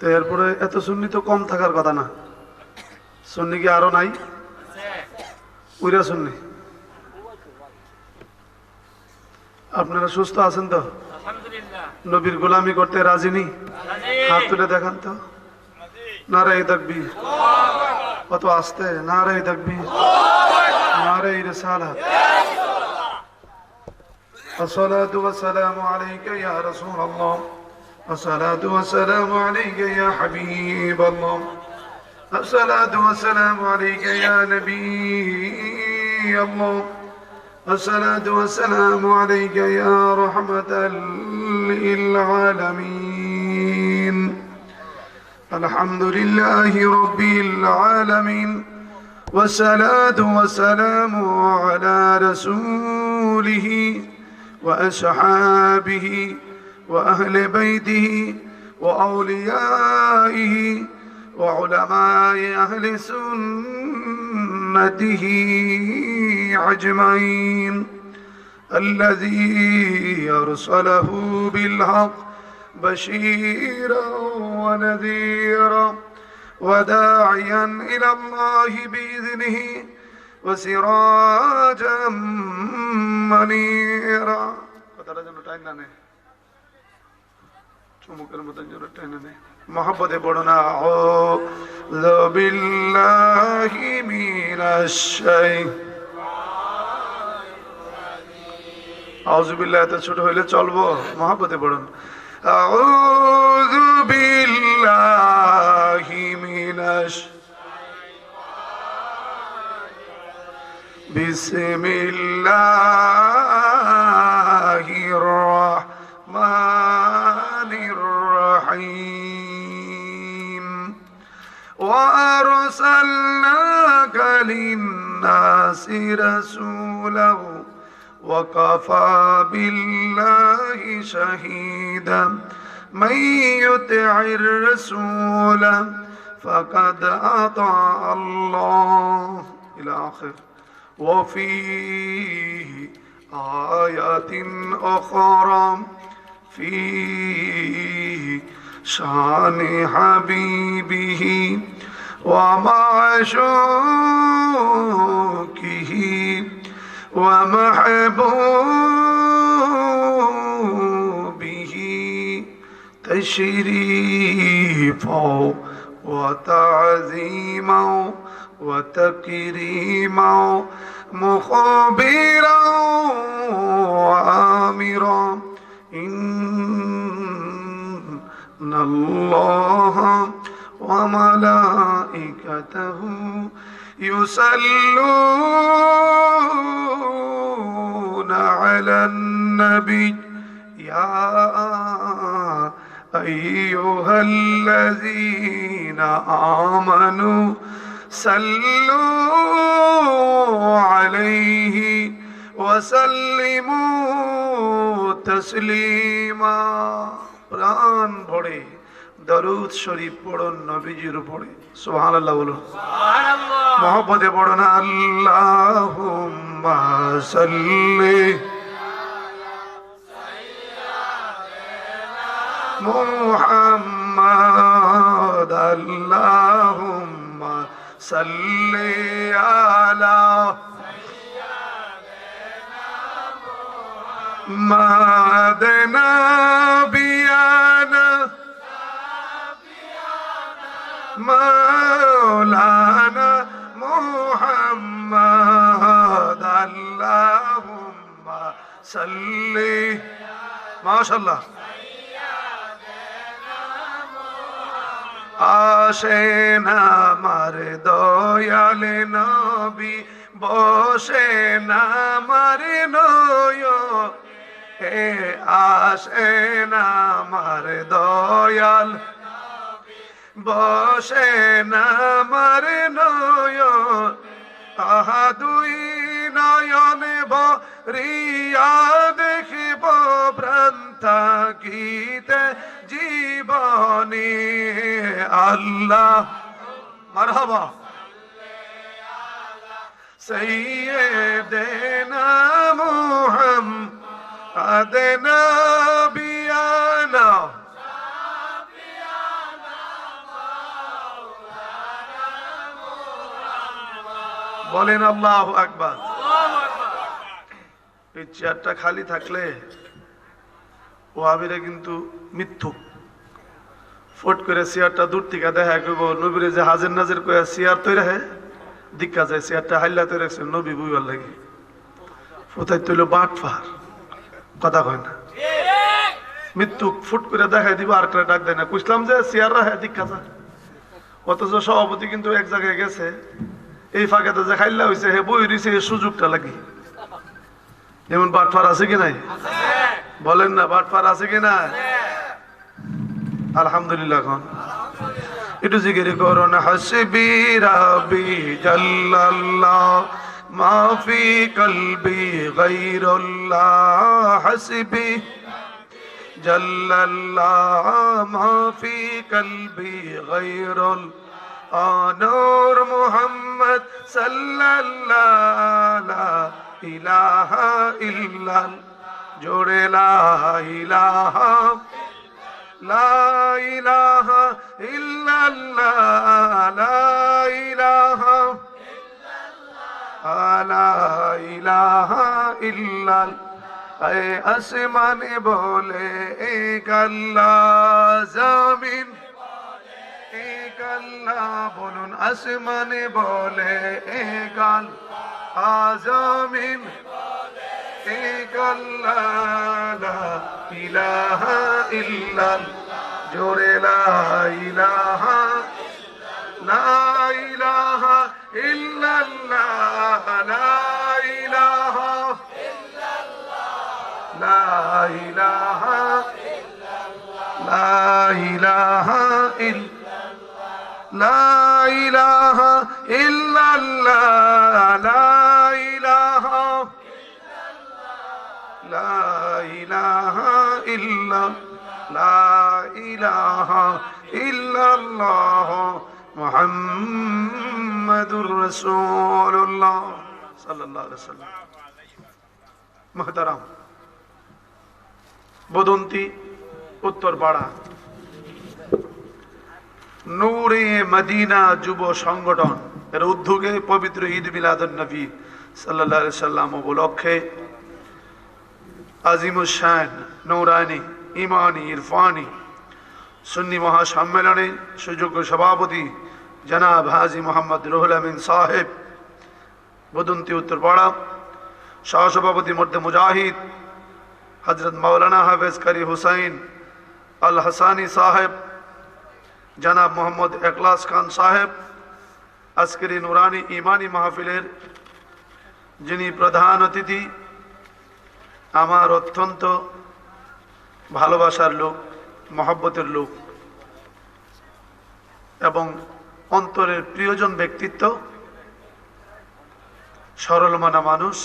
তো এরপরে এত সুন্নি তো কম থাকার কথা না। সুন্নি কি আরো নাই? পুরা সুন্নি। আপনারা সুস্থ আছেন তো? নবীর গোলামি করতে রাজি নি? হাত তুলে দেখান তো। নারাই তাকবীর। কত আস্তে! নারাই তাকবীর, নারাই রিসালাত। الصلاة والسلام عليك يا رسول الله، الصلاة والسلام عليك يا حبيب الله، الصلاة والسلام عليك يا نبي الله، الصلاة والسلام عليك يا رحمة للعالمين. الحمد لله رب العالمين، والصلاة والسلام على رسوله وأصحابه وأهل بيته وأوليائه وعلماء أهل سنته أجمعين، الذي أرسله بالحق بشيرا ونذيرا وداعيا إلى الله بإذنه وسراجا منيرا. محبت بڑھنا أعوذ بالله من أعوذ بالله তো ছোট হইলে চলবো, মহব্বতে পড়ুন। أعوذ بالله من بسم الله الرحمن الرحيم. وأرسلناك للناس رسولا وكفى بالله شهيدا من يطع الرسول فقد أطاع الله إلى آخر. وفيه آيات أخرى في شان حبيبه ومعشوقه ومحبوبه تشريفا وتعظيما وتكريما مخبرا وآمرا إن الله وملائكته يصلون على النبي يا أيها الذين آمنوا صلوا عليه وسلموا تسليما. প্রাণ ভরে দরুদ শরীফ পড়ুন নবীজির উপরে। সুবহানাল্লাহ বলুন। সুবহানাল্লাহ। মহব্বতে পড়ুন আল্লাহুম্মা সাল্লি মুহাম্মাদ আল্লাহুম্মা সাল্লি আলা মাদনা বিয়ানা মাওলানা মুহাম্মাদ আল্লাহুম্মা সাল্লি মাশাআল্লাহ। আসেন আমার দয়াল নবী বসেন আমার নয় হে আসেন আমার দয়াল বসেন আমার নয় আহা দুই নয়নে ভরিয়া দেখিব ভ্রান্ত গীতে জীবনী আল্লাহ মারহাবা سيدنا محمد نبينا বলেন আল্লাহু আকবার। এই চেয়ারটা খালি থাকলে ওয়াহাবিরা কিন্তু মিথ্যুক। ফট করে চেয়ারটা দূর থেকে দেখা করব নবীরে যে হাজির নাজির করে চেয়ার তৈরি হয় দীক্ষা যায় চেয়ারটা হাইলা তৈরি রাখছে নবী বুঝবার লাগে। কোথায় তৈল বাট পাহাড় কথা কয় না মৃত্যু ফুট করে দেখাই দিব আর করে ডাক দেয় না কুসলাম যে চেয়ার রাখে দীক্ষা যায়। অথচ সভাপতি কিন্তু এক জায়গায় গেছে এই ফাঁকাতে যে খাইলা হয়েছে হে বই দিছে এই সুযোগটা লাগি। এমন বাটফার আছে কি নাই বলেন না, বাটফার আছে কি না? আলহামদুলিল্লাহ। এখন একটু জিকির করুন হাসবি রাবি জাল্লাল্লাহ মাফি কলবি গায়রুল্লাহ হাসবি জাল্লাল্লাহ মাফি কলবি গায়রুল্লাহ নূর মুহাম্মদ সাল্লাল্লাহু লা ইলাহা ইল্লাল জোরে লা ইলাহা লা ইলাহা ইল্লাল্লাহ লা ইলাহা লা ইলাহা ইল্লাল্লাহ। এ আসমানে বলে এক আল্লাহ জমিন এক আল্লাহ বলুন আসমানে বলে এক আল্লাহ জমিন এক আল্লাহ লা ইলাহা ইল্লাল্লাহ জোরে লা ইলাহা লা ইলাহা ইল্লাল্লাহ লা ইলাহা লা ইলাহা লা ইলাহা লা ইলাহা ইল্লাল্লাহ লা ইলাহা লা ইলাহা ইল্লাল্লাহ লা ইলাহা ইল্লাল্লাহ মুহাম্মাদুর রাসূলুল্লাহ সাল্লাল্লাহু আলাইহি ওয়াসাল্লাম। মুহতারাম বদন্তি উত্তরপাড়া নূরে মদিনা যুব সংগঠন এর উদ্যোগে পবিত্র ঈদ মিলাদুন নবী সাল্লাল্লাহু আলাইহি ওয়াসাল্লাম উপলক্ষে আজিমুশ শান নূরানী ইমানি ইরফানি সুন্নি মহাসম্মেলনে সুযোগ্য সভাপতি জনাব হাজী মোহাম্মদ রুহুল আমিন সাহেব বদন্তি উত্তরপাড়া, সহসভাপতি মর্দে মুজাহিদ হজরত মৌলানা হাফেজ কারি হুসাইন আল হাসানি সাহেব, জনাব মোহাম্মদ এখলাস খান সাহেব, আজকের এই নুরানি ইমানি মাহফিলের যিনি প্রধান অতিথি, আমার অত্যন্ত ভালোবাসার লোক, মহব্বতের লোক এবং অন্তরের প্রিয়জন ব্যক্তিত্ব, সরল মানা মানুষ,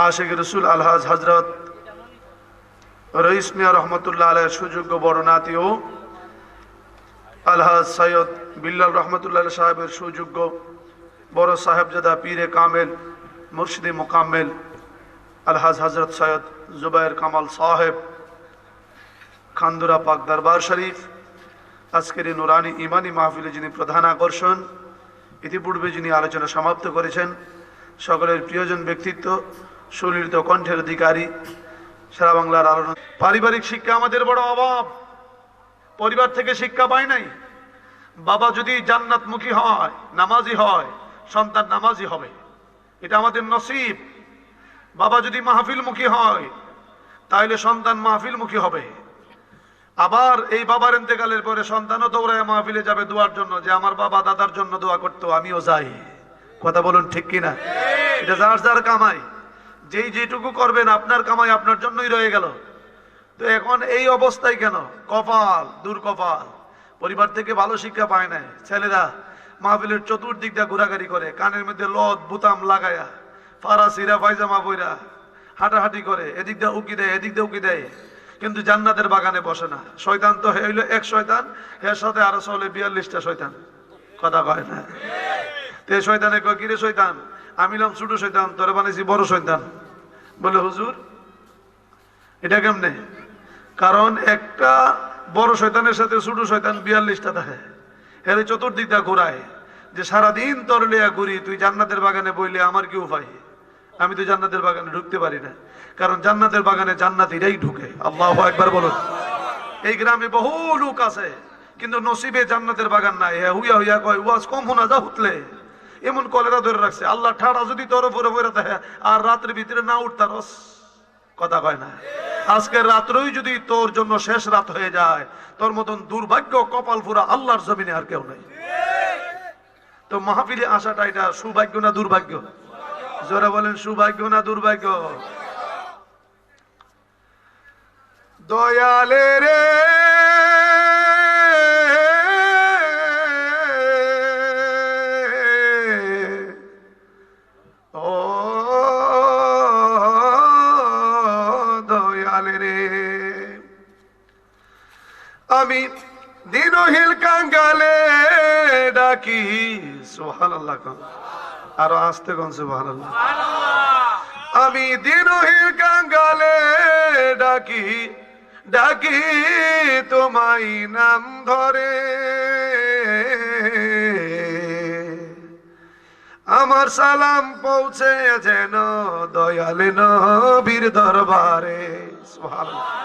আশিক রসুল আলহাজ হজরত রইস মিয়া রহমতুল্লাহ আলাইহির সুযোগ্য বড় নাতি ও আলহাজ সৈয়দ বিল্লাল রহমতুল্লাহ সাহেবের সুযোগ্য বড় সাহেবজাদা পীরে কামেল মুর্শিদে মোকাম্মেল আলহাজ হজরত সৈয়দ জুবাইর কামাল সাহেব খান্দুরা পাক দরবার শরীফ, আজকের এই নুরানি ইমানি মাহফিলে যিনি প্রধান আকর্ষণ, ইতিপূর্বে যিনি আলোচনা সমাপ্ত করেছেন, সকলের প্রিয়জন ব্যক্তিত্ব, সুললিত কণ্ঠের অধিকারী, সারা বাংলার আলোচনা। পারিবারিক শিক্ষা আমাদের বড় অভাব, পরিবার থেকে শিক্ষা পায় নাই। বাবা যদি জান্নাতমুখী হয়, নামাজি হয়, সন্তান নামাজি হবে, এটা আমাদের নসিব। বাবা যদি মাহফিলমুখী হয় তাহলে সন্তান মাহফিলমুখী হবে। আবার এই বাবার ইন্তেকালের পরে সন্তানও দৌড়ায় মাহফিলে যাবে দোয়ার জন্য, যে আমার বাবা দাদার জন্য দোয়া করতো, আমিও যাই। কথা বলুন ঠিক কিনা? এটা যার যার কামাই, যেই যেটুকু করবেন আপনার কামাই আপনার জন্যই রয়ে গেল। তো এখন এই অবস্থায় কেন? কপাল, দুর্কপাল, পরিবার থেকে ভালো শিক্ষা পায় না। ছেলেরা মাহফিলের চতুর্দিক দিয়ে ঘোরাঘুরি করে, কানের মধ্যে লত বুতাম লাগায়া, ফারাসিরা পায়জামা বইরা হাঁটাহাঁটি করে, এদিক দিয়ে উকি দেয়, এদিক দিয়ে উকি দেয়, কিন্তু জান্নাতের বাগানে বসে না। শয়তান তো হইল এক শয়তান, এর সাথে আরো চলে 42টা শয়তান। কথা কয় না? তে শয়তানে কয়, কিরে শয়তান, আমি নাম ছোট শয়তান, তোরে বানাইছি বড় শয়তান। বলে হুজুর এটা কেমনে? কারণ একটা বড় শয়তানের সাথে ছোট শয়তান 42টা থাকে, এর চতুর্দিকটা ঘোরায়। যে সারাদিন তোর লিয়া ঘুরি, তুই জান্নাতের বাগানে বইলে আমার কি উপায়? আমি তো জান্নাতের বাগানে ঢুকতে পারি না, কারণ জান্নাতের বাগানে জান্নাতীরাই ঢুকে। আল্লাহু আকবার বলুন। এই গ্রামে বহু লোক আছে, কিন্তু নসিবে জান্নাতের বাগান নাই। হুইয়া হুইয়া কয় ওয়াজ কম হোনা যা উঠলে, এমন কলেরা ধরে রাখছে। আল্লাহ ঠাড়া যদি তোর উপরে পড়ে থাকে আর রাতের ভিতরে না উঠতারস, কথা কয় না। আজকের রাত্রই যদি তোর জন্য শেষ রাত হয়ে যায়, তোর মতন দুর্ভাগ্য কপাল পুরা আল্লাহর জমিনে আর কেউ নাই। তো মাহফিলে আসাটা এটা সৌভাগ্য না দুর্ভাগ্য? জোরে বলেন, সৌভাগ্য না দুর্ভাগ্য? দয়ালে রে ও দয়ালে রে, আমি দিনহীন কাঙ্গালে ডাকি। সুবহানাল্লাহ। আরো আস্তে কোন সুবহানাল্লাহ। আমি দিনহীন কাঙ্গালে ডাকি, ডাকি তোমায় নাম ধরে। আমার সালাম পৌঁছে যেন দয়ালে নবীর দরবারে। সুবহানাল্লাহ।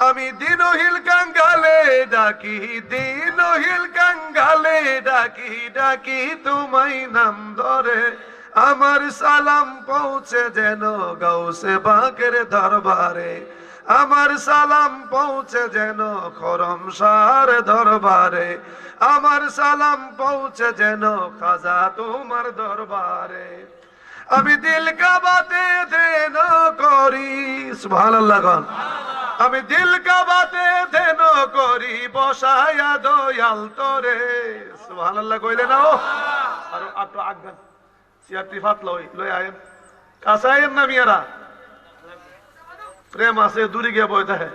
আমি দিনহীন কাঙ্গালে ডাকি, দিনহীন কাঙ্গালে ডাকি, ডাকি তোমায় নাম ধরে। আমার সালাম পৌঁছে যেন গাউসে পাকের দরবারে। আমার সালাম পৌঁছে যেন খরমসার দরবারে। আমার সালাম পৌঁছে যেন খাজা তোমার দরবারে। আমি দিল কাবাতে দেন করি। সুবহানাল্লাহ। আমি দিল কাবাতে দেন করি বসায়া দয়াল তোরে। সুবহানাল্লাহ কইলে না? আর একটু আগান সিয়ারটি ফাত লই আয়েন, কাছে আয়েন না মিয়ারা। প্রেম আছে দূরে গিয়ে বই থাকে।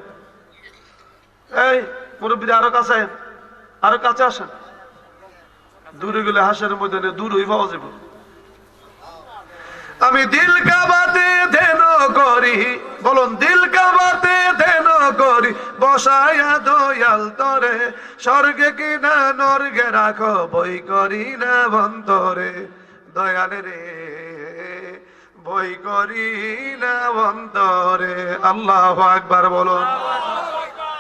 এই মুরব্বীরা আরো কাছে আয়েন, আরো কাছে আসেন। দূরে গেলে হাসের মধ্যে দূর হই পাওয়া যাবে। আমি দিল কাবাতে দেন করি, বলুন দিল কাবাতে দেন করি বসায়া দয়াল তরে। স্বর্গে কিনা নরগে রাখো বই করি না বন্তরে। দয়ালে রে বই করি না বন্তরে। আল্লাহু আকবার বলুন।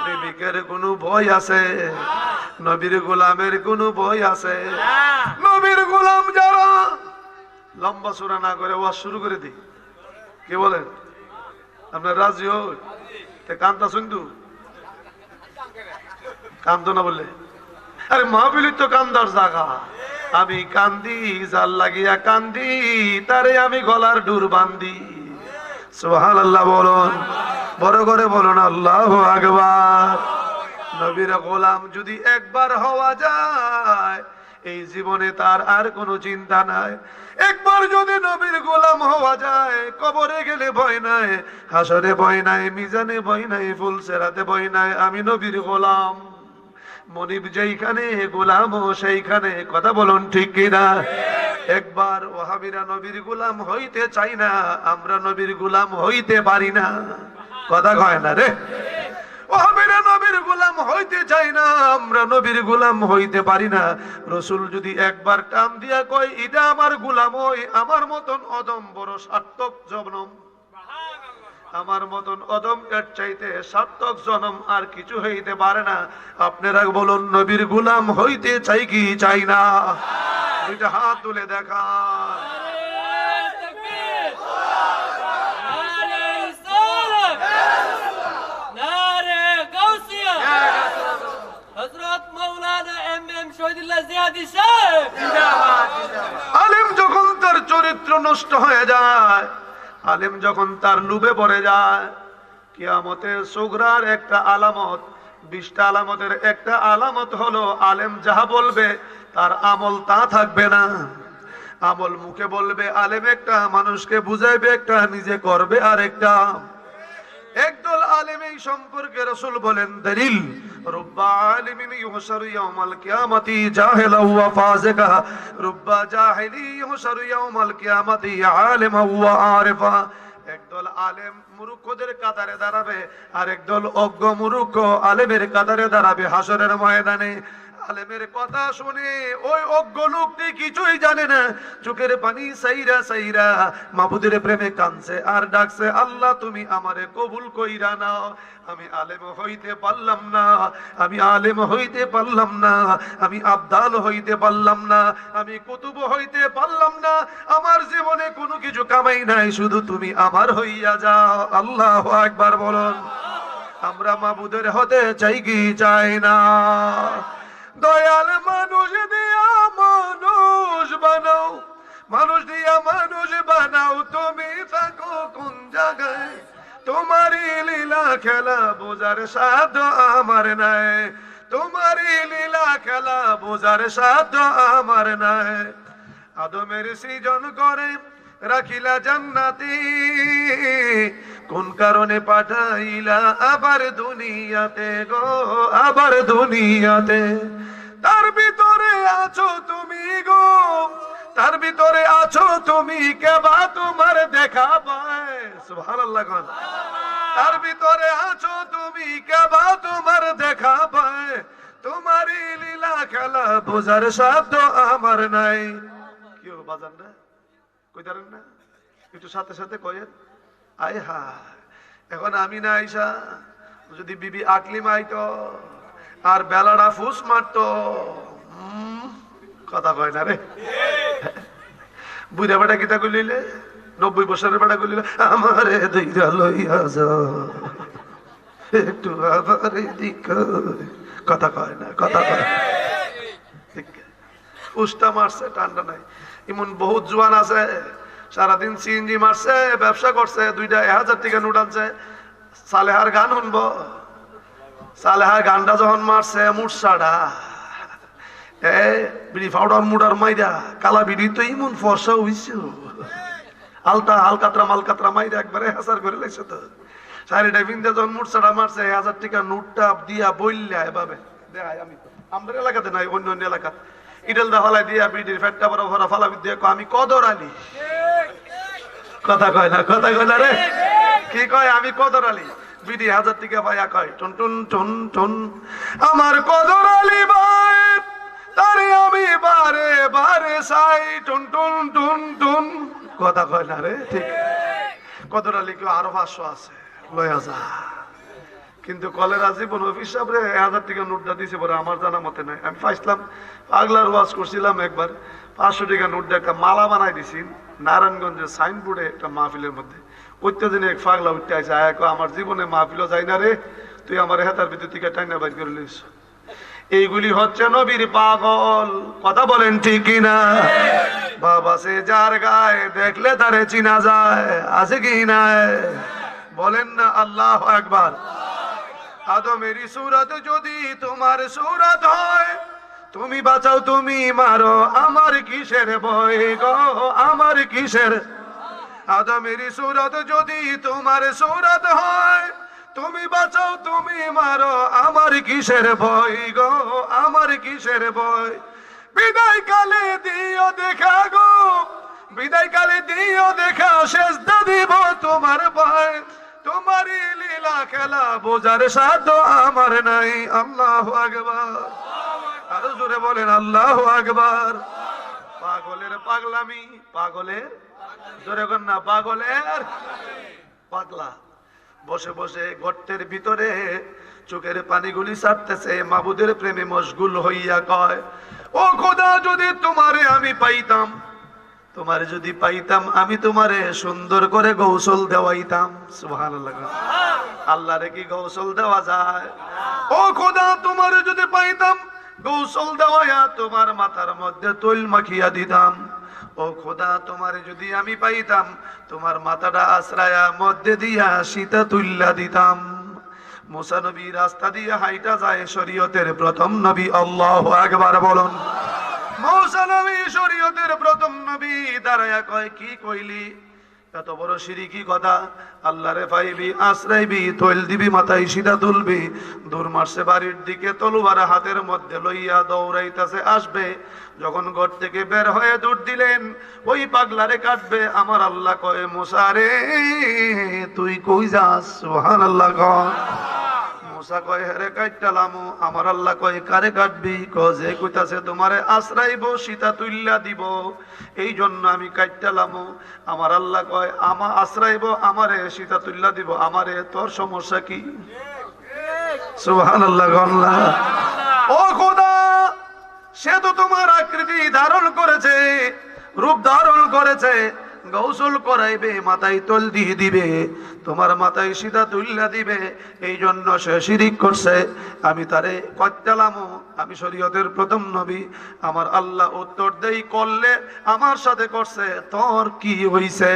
প্রেমিকের কোন ভয় আছে? নবীর গোলামের কোন ভয় আছে? নবীর গোলাম যারা লম্বা সুরা না করে ওয়াজ শুরু করে দিই, কি বলেন? আপনার রাজি হই? কান্দা শুনতু কান্দো না বললে? আরে মাহফিল তো কান্দার জায়গা। আমি কান্দি জাল লাগিয়া কান্দি, তারে আমি গলার ডুর বান্ধি। সুবহানাল্লাহ বলুন, বড় করে বলুন আল্লাহু আকবার। নবীর গোলাম যদি একবার হওয়া যায়, এই জীবনে তার আর কোনো চিন্তা নাই। একবার যদি নবীর গোলাম হওয়া যায়, কবরে গেলে ভয় নাই, হাসরে ভয় নাই, মিজানে ভয় নাই, ফুলসেরাতে ভয় নাই। আমি নবীর গোলাম। মনিব যেইখানে গোলাম সেইখানে। কথা বলুন ঠিক কিনা? একবার ওয়াহাবিরা নবীর গোলাম হইতে চাই না, আমরা নবীর গোলাম হইতে পারি না। কথা কয় না রে? ওয়াহাবিরা নবীর গোলাম হইতে চাই না, আমরা নবীর গোলাম হইতে পারি না। রাসূল যদি একবার টান দিয়া কয় এটা আমার গোলাম হই, আমার মতন অদম বড় সার্থক জনম, আমার মতন অদম এর চাইতে সার্থক জনম আর কিছু হইতে পারে না। আপনারা বলুন নবীর গোলাম হইতে চাই কি চাই না? দুইটা হাত তুলে দেখা। আলেম যখন তার চরিত্র নষ্ট হয়ে যায়, আলেম যখন তার লোভে পড়ে যায়, কিয়ামতের সুগরার একটা আলামত, 20টা আলামতের একটা আলামত হলো আলেম যাহা বলবে তার আমল তা থাকবে না। আমল মুখে বলবে আলেম একটা, মানুষকে বুঝাইবে একটা, নিজে করবে আর একটা। একদল আলেম এই সম্পর্কে রাসূল বলেন দলিল, রুব্বা আলিমিন ইউহশারু ইয়াউমাল কিয়ামাতি জাহিলা ওয়া ফাযিকা, রুব্বা জাহিলি ইউহশারু ইয়াউমাল কিয়ামাতি আলিমা ওয়া আরিফা। একদল আলেম মূর্খদের কাতারে দাঁড়াবে, আর একদল অজ্ঞ মূর্খ আলেমের কাতারে দাঁড়াবে হাসরের ময়দানে। আলেমের কথা শুনে ওই অজ্ঞ লোকটি কিছুই জানে না, চোখের পানি সাইরা সাইরা মাবুদের প্রেমে কাঁদছে আর ডাকছে, আল্লাহ তুমি আমারে কবুল কইরা নাও। আমি আলেম হইতে পারলাম না, আমি আলেম হইতে পারলাম না, আমি আবদাল হইতে পারলাম না, আমি কুতুব হইতে পারলাম না, আমার জীবনে কোনো কিছু কামাই নাই, শুধু তুমি আমার হইয়া যাও। আল্লাহু আকবার বলুন। আমরা মাবুদের হতে চাই কি চাই না? দয়াল মানুষ দিয়া মানুষ বানাও, মানুষ দিয়া মানুষ বানাও, তুমি থাকো কোন জায়গায়? তোমারই লীলা খেলা বোঝার সাধ্য আমার নাই, তোমারই লীলা খেলা বোঝার সাধ্য আমার নাই। আদমের সৃজন করে রাখিলা জান্নাতি, কোন কারণে পাঠাইলা আবার দুনিয়াতে গো, আবার দুনিয়াতে? তার ভিতরে আছো তুমি গো, তার ভিতরে আছো তুমি, কেবা তোমার দেখা পায়? সুবহানাল্লাহ। তার ভিতরে আছো তুমি, কেবা তোমার দেখা পায়? তোমারই লীলা খেলা বোঝার সাধ্য আমার নাই। কি বাজান না কইতারেন না? একটু সাথে সাথে কয়েন। আয় হা, এখন আমি না আইসা যদি বিবি আকলিম আইতো আর বেলাটা ফুস মারতো, কথা কয় না রে। বুড়া বেটা কিতা কইলে, 90 বছরের বেটা কইলে, আমারে দুইটা লইয়া যাও একটু, আমারে দিক, কথা কয় না, কথা কয়। ফুসটা মারছে, ঠান্ডা নাই। এমন বহুত জোয়ান আছে সারাদিন সিএনজি মারছে, ব্যবসা করছে, 2,000 টাকা নোট আনছে, সালেহার গান শুনবো। সালেহার গানটা যখন মারছে মুরসাডা, বিড়ি পাউডার মুডার মাইরা কালা বিড়ি তো ইমন ফর্সা হইছে, আলতা আলকাতরা মালকাতরা মাইরা একবারে হাসার করে লাগছে। তো শাড়িটা বিন্দা যখন মুরসাডা মারছে, 1000 টাকা নোটটা দিয়া বললা এভাবে দেখাই। আমি আমাদের এলাকাতে নাই, অন্য অন্য এলাকা ইডেল দা ফালাই দিয়া বিড়ির ফ্যাটটা বড় ভরা ফালা দিয়ে আমি কদর আলী, কথা কয় না, কথা কয় না রে। কি কয়? আমি কদর আলী। বিডি 1000 টাকা পাইয়া কয় টুন টুন টুন টুন, আমার কদর আলী ভাই, তারে আমি বারে বারে চাই, টুন টুন টুন টুন, কথা কয় না রে। ঠিক, কদর আলী কেউ আরো 500 আছে, লয়া যা। কিন্তু কলেরা জীবন অফিস সাহেবরে 1000 টাকা নোটটা দিছে পরে আমার জানা মতে নাই। আমি পাইছিলাম, পাগলার ওয়াজ করছিলাম একবার, 500 টাকা নোটটা একটা মালা বানাই দিছি নারায়ণগঞ্জের সাইনবোর্ডে একটা মাহফিলের মধ্যে। প্রত্যেকদিন এক পাগলা উঠতে আছে, আমার জীবনে মাহফিলও যাই না রে, তুই আমার হেতার ভিতর থেকে টাইনা বাইর করে লিস। এইগুলি হচ্ছে নবীর পাগল, কথা বলেন ঠিক কিনা? বাবা সে যার গায়ে দেখলে তারে চিনা যায়, আছে কি না? বলেন না আল্লাহু আকবার। আদমেরই সূরত যদি তোমার সূরত হয়, তুমি বাঁচাও তুমি মারো, আমার কিসের ভয় গো, আমার কিসের? আদমেরই সূরত যদি তোমার সূরত হয়, তুমি বাঁচাও তুমি মারো, আমার কিসের ভয় গো, আমার কিসের ভয়? বিদায় কালে দিও দেখা গো, বিদায় কালে দিও দেখা, সেজদা দিব তোমার ভয়, তোমারই লীলা খেলা বোঝার সাধ্য আমার নাই। আল্লাহু আকবার, আরো জোরে বলেন আল্লাহু আকবার। পাগলের পাগলামি, পাগলের জোরে কর না, পাগলের পাগলা বসে বসে গর্তের ভিতরে চোখের পানিগুলি ছাড়তেছে, মাবুদের প্রেমে মশগুল হইয়া কয়, ও খোদা যদি তোমারে আমি পাইতাম, তোমারে যদি পাইতাম, আমি তোমারে সুন্দর করে গোসল দেওয়াইতাম। সুবহানাল্লাহ। আল্লাহরে কি গোসল দেওয়া যায়? ও খোদা তোমারে যদি পাইতাম, গোসল দেওয়াইয়া তোমার মাথার মধ্যে তৈল মাখিয়া দিতাম। ও খোদা তোমারে যদি আমি পাইতাম, তোমার মাথাটা আশ্রায়া মধ্যে দিয়া সীতা তুল্লা দিতাম। মুসা নবী রাস্তা দিয়ে হাইটা যায়, শরীয়তের প্রথম নবী। আল্লাহু আকবার বলুন। মুসা নবী শরীয়তের প্রথম নবী, দাঁড়ায়া কয়, কি কইলি? এত বড় শিরকি কথা, আল্লাহরে পাইবি, আশ্রাইবি, তৈল দিবি, মাথায় সীতা তুলবি। দূর মারছে বাড়ির দিকে, তলোয়ার হাতের মধ্যে লইয়া দৌড়াইতেছে, আসবে। যখন ঘর থেকে বের হয়ে দৌড় দিলেন, ওই পাগলারে কাটবে। আমার আল্লাহ কয়, মুসা রে তুই কই যাস? সুবহানাল্লাহ। মুসা কয় হেরে কাটলামু, আমার আল্লাহ কয় কারে কাটবি? যে কইতাছে তোমারে আশ্রাইব সীতা তুল্লা দিব, এই জন্য আমি কাটলামু। আমার আল্লাহ কয় আশ্রাইব আমারে সীতা তুল্লা দিব, আমারে তোর সমস্যা কি? সুবহানাল্লাহ গল্লা। ও খোদা, সে তো তোমার আকৃতি ধারণ করেছে, রূপ ধারণ করেছে, গোসল করাইবে, মাথায় তল দিয়ে দিবে, তোমার মাথায় সিধা তুল্লা দিবে, এই জন্য সে শিরিক করছে। আমি তারে কত্তালামো, আমি শরীয়তের প্রথম নবী। আমার আল্লাহ উত্তর দেই, করলে আমার সাথে করছে, তোর কি হইছে?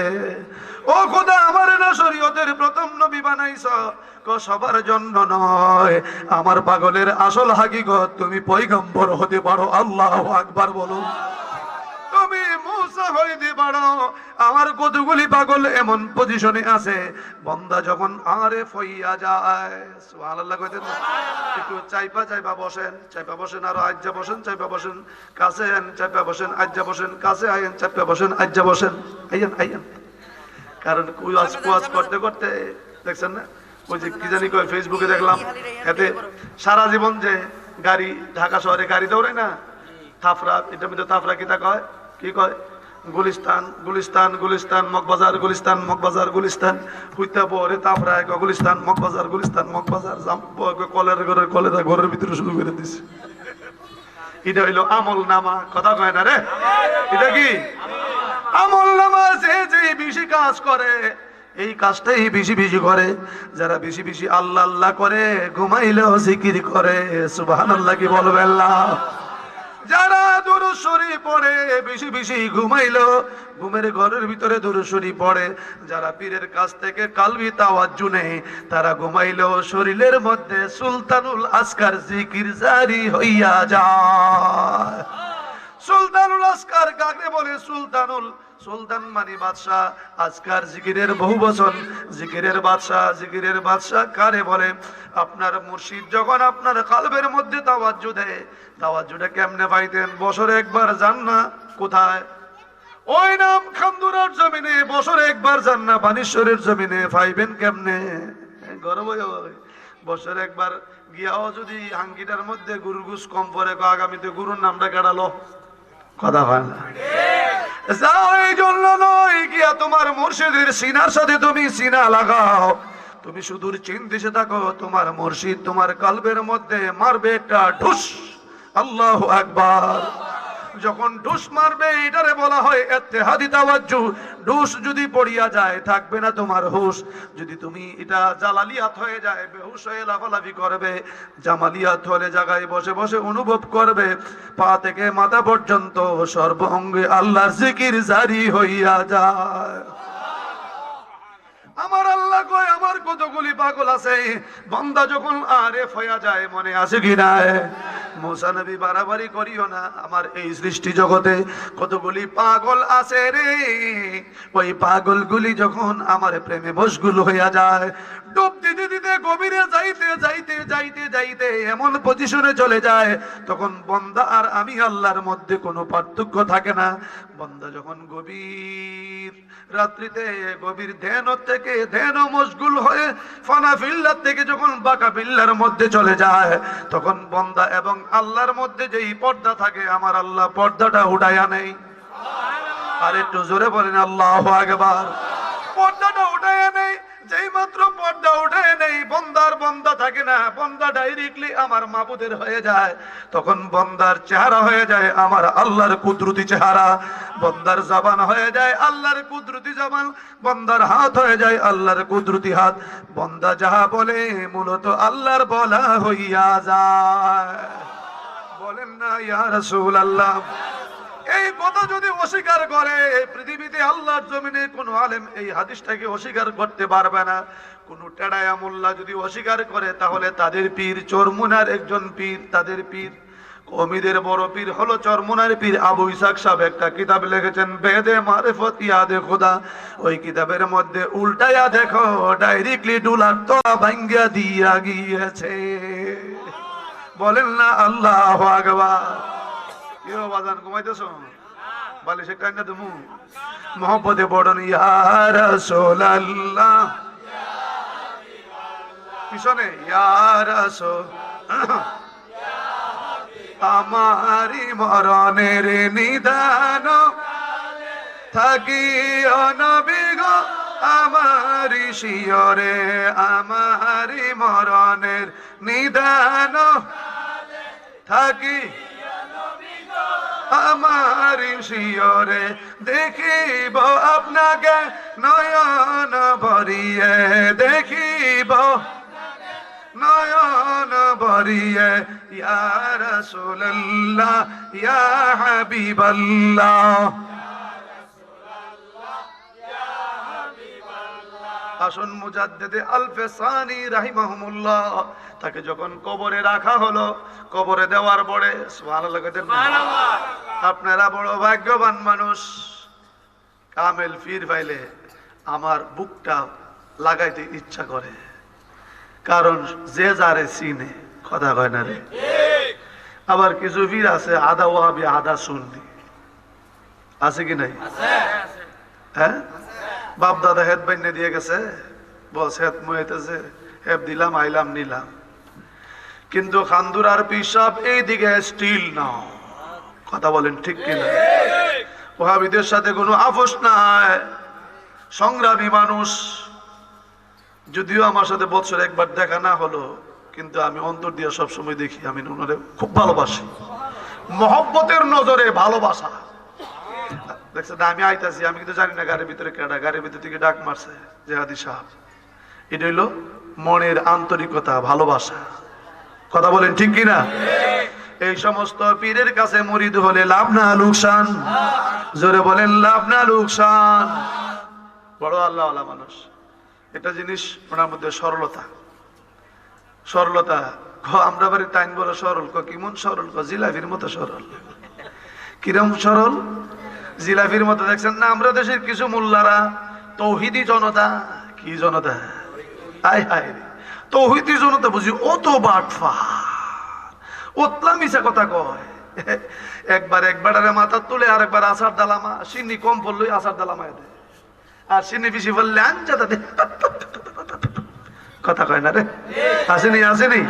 ও খোদা, আমার না শরীয়তের প্রথম নবী বানাইছ, সবার জন্য নয়, আমার পাগলের আসল হাকিকত তুমি পয়গম্বর হতে পারো। আল্লাহু আকবার বলো। তুমি মুসা হইতে পারো। আমার কতগুলি পাগল এমন পজিশনে আছে, বান্দা যখন আরেফ হইয়া যায়, সুবহানাল্লাহ কইতেন না? একটু চাইপা বসেন, চাইপা বসেন, আরো আজ্জা বসেন, চাইপা বসেন, কাছে আইন, চাইপা বসেন, আজ্জা বসেন, কাছে আইন, চাইপা বসেন, আজ্জা বসেন, আইন। কারণ কুয়াজ করতে করতে দেখছেন না, ওই যে কি জানি কয়, ফেসবুকে দেখলাম, এতে সারা জীবন যে গাড়ি, ঢাকা শহরে গাড়ি দৌড়ে না, থাফরা, এটার মধ্যে থাফরা কিতা কয়, কি কয়, গুলিস্তান গুলিস্তান গুলিস্তান মগবাজার, গুলিস্তান মগবাজার, গুলিস্তান হুইতা পরে তাফরা এক গুলিস্তান মগবাজার, গুলিস্তান মগবাজার, কলেরা ঘরের ভিতরে শুরু করে দিছে। এটা হইলো আমল নামা, কথা কয় না রে, এটা কি আমল নামা? যে বেশি কাজ করে, এই কাজটাই বেশি বেশি করে। যারা বেশি বেশি আল্লাহ আল্লাহ করে, ঘুমাইলেও জিকির করে, সুবহানাল্লাহ কি বলবেন না? যারা দুরূদ শরীফ পড়ে, বেশি বেশি ঘুমাইলো, ঘুমের ঘরের ভিতরে দুরূদ শরীফ পড়ে, যারা পীরের কাছ থেকে কালবি তাওয়াজ্জু নেয়, তারা ঘুমাইলো শরীরের মধ্যে সুলতানুল আসকার জিকির জারি হইয়া যায়। সুলতানুল আসকার কাকে বলে? সুলতান মানে বাদশাহ, আজকার জিকিরের বহু বচন, জিকিরের বাদশাহ। জিকিরের বাদশাহ কারে বলে? আপনার মুর্শিদ যখন আপনার কালবের মধ্যে তাওয়াজ্জু দেয়, তাওয়াজ্জুটা কেমনে পাইতেন? বছরে একবার যান না, কোথায়? ওই নাম খান্দুরার জমিনে বছরে একবার যান না, বানেশ্বরের জমিনে পাইবেন কেমনে? গর্ব বছরে একবার গিয়াও যদি হাঙ্গিটার মধ্যে গরুর গুস কম পরে, আগামীতে গরুর নামটা কাটালো, কথা হয় না। যাও, এই জন্য নয়, গিয়া তোমার মুর্শিদের সিনার সাথে তুমি সিনা লাগাও, তুমি সুদূর চিন্তিসে থাকো, তোমার মুর্শিদ তোমার কালবের মধ্যে মারবে একটা ঢুস। আল্লাহু আকবার। যখন ঢুস মারবে, এটারে বলা হয় ইত্তেহাদি তাওয়াজ্জু। ঢুস যদি পড়িয়া যায়, থাকবে না তোমার হুশ। যদি তুমি এটা জালালিয়াত হয়ে যায়, বেহুশ হয়ে লাফালাফি করবে, জামালিয়াত হলে জায়গায় বসে বসে অনুভব করবে, পা থেকে মাথা পর্যন্ত সর্ব অঙ্গে আল্লাহর জিকির জারি হইয়া যায়। আমার আল্লাহ কয়, আমার কতগুলি পাগল আছে, বান্দা যখন আরেফ হইয়া যায়, মনে আছে কি না? মুসা নবী বাড়াবাড়ি করিও না, আমার এই সৃষ্টি জগতে কতগুলি পাগল আছে রে, ওই পাগলগুলি যখন আমার প্রেমে মশগুল হইয়া যায়, ডুব দিতে দিতে গভীরে যাইতে যাইতে যাইতে যাইতে এমন পজিশনে চলে যায়, তখন বান্দা আর আমি আল্লাহর মধ্যে কোনো পার্থক্য থাকে না। বান্দা যখন গভীর রাত্রিতে গভীর ধ্যান থেকে ধ্যান মশগুল হয়ে ফানা ফিল্লার থেকে যখন বাঁকা ফিল্লার মধ্যে চলে যায়, তখন বান্দা এবং আল্লাহর মধ্যে যেই পর্দা থাকে, আমার আল্লাহ পর্দাটা উঠাইয়া নেই। আর একটু জোরে বলেন আল্লাহু আকবার। পর্দাটা উঠাইয়া নেই। যেই মাত্র পর্দা উঠায় নেই, বন্দার বন্দা থাকে না, বন্দা ডাইরেক্টলি আমার মাবুদের হয়ে যায়। তখন বন্দার চেহারা হয়ে যায় আমার আল্লাহর কুদরতি চেহারা, বন্দার জবান হয়ে যায় আল্লাহর কুদরতি জবান, বন্দার হাত হয়ে যায় আল্লাহর কুদরতি হাত। বন্দা যাহা বলে মূলত আল্লাহর বলা হইয়া যায়। বলেন না ইয়া রাসূলুল্লাহ। এই কথা যদি অস্বীকার করে, পৃথিবীতে আল্লাহর জমিনে কোন আলেম এই হাদিসটাকে অস্বীকার করতে পারবে না। কোন টেড়ায়া মোল্লা যদি অস্বীকার করে, তাহলে তাদের পীর চরমুনার একজন পীর, তাদের পীর কওমিদের বড় পীর হলো চরমুনার পীর আবু ইসহাক সাহেব একটা কিতাব লিখেছেন, বেদে মারিফত ইয়াদে খোদা। ওই কিতাবের মধ্যে উল্টায়া দেখো, ডাইরেক্টলি ডুলার তলা ভাঙ্গিয়া দিয়া গিয়েছে। বলেন না আল্লাহু আকবার। কেউ বাজান ঘুমাইতেছ? বালিশে টাইনা তুমি মহব্বতে পড়ন ইয়া রাসূলুল্লাহ পিছনে ইয়া রাসূল আমারি মরণের নিদান থাকি নবী গো আমারি শিয়রে আমারি মরণের নিদান থাকি আমারি শিয়রে দেখিব আপনাকে নয়ন ভরিয়ে দেখিব নয়ন ভরিয়ে ইয়া রাসূলুল্লাহ ইয়া হাবিবাল্লাহ। আসুন মুজাদ্দিদে আলফে সানি রাহিমাহুমুল্লাহ তাকে যখন কবরে রাখা হলো, কবরে দেওয়ার পরে সুবহানাল্লাহ সুবহানাল্লাহ, আপনারা বড় ভাগ্যবান মানুষ, কামেল পীর পাইলে আমার বুকটা লাগাইতে ইচ্ছা করে, কারণ যে যারে চিনে, কথা কয় না রে। আবার কিছু পীর আছে আধা ওয়াহাবি আধা সুন্নি, আছে কি নাই? হ্যাঁ, বাপ দাদা হেদ বাইনে দিয়ে গেছে, বস হেদ মুয়েতেছে, হেদ দিলাম আইলাম নিলাম, কিন্তু খান্দুরার পিসাব এই দিকে স্টিল নাও, কথা বলেন ঠিক কিনা? ওহাবিদের সাথে কোনো আপোষ নাই, সংগ্রামী মানুষ। যদিও আমার সাথে বছর একবার দেখা না হলো, কিন্তু আমি অন্তর দিয়ে সবসময় দেখি, আমি ওনারে খুব ভালোবাসি, মহব্বতের নজরে ভালোবাসা। দেখছেন আমি আইতাছি, আমি কিন্তু জানি না গাড়ির ভিতরে কেডা, গাড়ির ভিতর থেকে ডাক মারছে জেহাদি সাহেব, এটা হইলো মনের আন্তরিকতা, ভালোবাসা, কথা বলেন ঠিক কিনা? এই সমস্ত পীরের কাছে মুরিদ হলে লাভ না লোকসান? জোরে বলেন লাভ না লোকসান? বড় আল্লাহ ওয়ালা মানুষ, এটা জিনিস ওনার মধ্যে সরলতা, সরলতা। আমরা বাড়ি টাইম বড় সরল, কেমন সরল? জিলাপির মতো সরল। কিরম সরল? জিলাপির মতো। দেখছেন না আমরা দেশের কিছু মোল্লারা তৌহিদি জনতা, কি জনতা, হায় হায় তৌহিদি জনতা বুঝি অত বাটফা, ওতলা মিশা কথা কয়। একবার মাথা তুলে আর একবার আসার দালামা, সিন্নি কম পড়লই আসার দালামা দেয়, আর সিন্নি বেশি পড়লে আনজাদা দেয়, কথা কয় না রে, আসেনি আসেনি?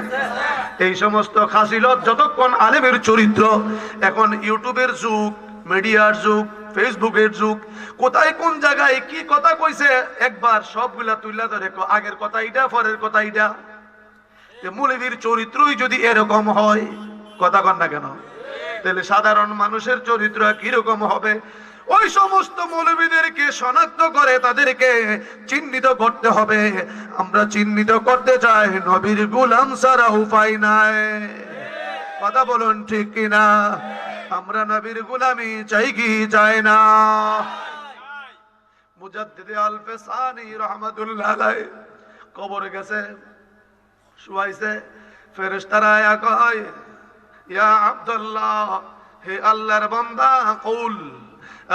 এই সমস্ত খাসিলত যতক্ষণ আলেমের চরিত্র, এখন ইউটিউবের যুগ, মিডিয়ার যুগ, ফেসবুকের যুগ, কোথায় কোন জায়গায় কি কথা কইছে একবার সবগুলা তুইলা ধরে, আগের কথা এটা পরের কথা এটা। মৌলবীর চরিত্রই যদি এরকম হয়, কথা কন না কেন, তাহলে সাধারণ মানুষের চরিত্র কিরকম হবে? ওই সমস্ত মৌলবীদেরকে শনাক্ত করে তাদেরকে চিহ্নিত করতে হবে। আমরা চিহ্নিত করতে চাই, নবীর গোলাম ছাড়া উপায় নাই, কথা বলুন ঠিক কিনা? আমরা নবীর গোলামি চাই কি চাই না? মুজাদ্দিদে আলফে সানি রাহমাতুল্লাহ আলাইহি কবরে গেছে, শুয়াইছে, ফেরেশতারা আয়া কয় ইয়া আব্দুল্লাহ, হে আল্লাহর বান্দা, কুল,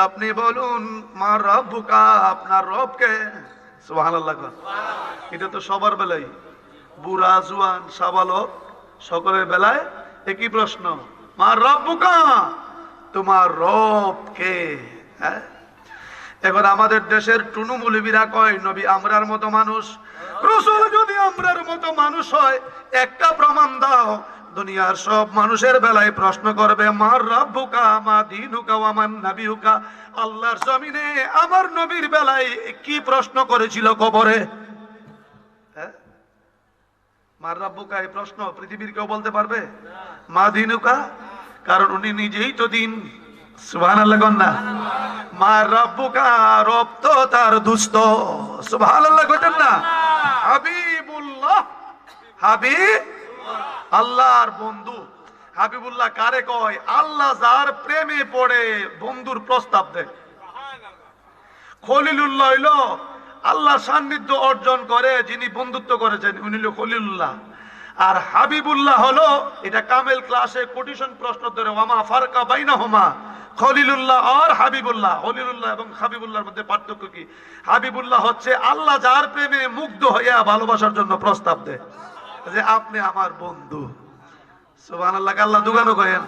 আপনি বলুন, মা রব্বুকা, আপনার রব কে? সুবহানাল্লাহ। এটা তো সবার বেলায়, বুড়া জুয়ান সাবালক সকলের বেলায় একই প্রশ্ন, মা রব্বুকা, তোমার রব কে? হ্যাঁ, এখন আমাদের দেশের টুনু মৌলবীরা কয় নবী আমরার মতো মানুষ, রাসূল যদি আমরার মতো মানুষ হয় একটা প্রমাণ দাও। দুনিয়ার সব মানুষের বেলায় প্রশ্ন করবে মা রাব্বুকা মা দীনুকা ওয়া মান নাবিয়ুকা। আল্লাহর জমিনে আমার নবীর বেলায় কি প্রশ্ন করেছিল কবরে? হ্যাঁ, মা রাব্বুকা এই প্রশ্ন পৃথিবীর কেউ বলতে পারবে? মা দীনুকা, কারণ উনি নিজেই তো দিন। সুবহানাল্লাহ কন্যা। মা রাব্বুকা, রব তো তার দুস্ত। সুবহানাল্লাহ কইতেন না? হাবিবুল্লাহ, হাবিব আল্লাহর বন্ধু। হাবিবুল্লাহ কারে কয়? আল্লাহ যার প্রেমে পড়ে বন্ধুর প্রস্তাব দেয়। খলিলুল্লাহ হইল আল্লাহ সান্নিধ্য অর্জন করে যিনি বন্ধুত্ব করেছেন, উনি হলো খলিলুল্লাহ। আর হাবিবুল্লাহ হলো, এটা কামেল ক্লাসে কোটেশন প্রশ্ন ধরে, ওয়ামা ফারকা বাইনাহুমা, খলিলুল্লাহ আর হাবিবুল্লাহ। খলিলুল্লাহ এবং হাবিবুল্লাহর মধ্যে পার্থক্য কি? হাবিবুল্লাহ হচ্ছে আল্লাহ যার প্রেমে মুগ্ধ হইয়া ভালোবাসার জন্য প্রস্তাব দেয় যে আপনি আমার বন্ধু। সুবহানাল্লাহ, আল্লাহ দুগানো কয়েন,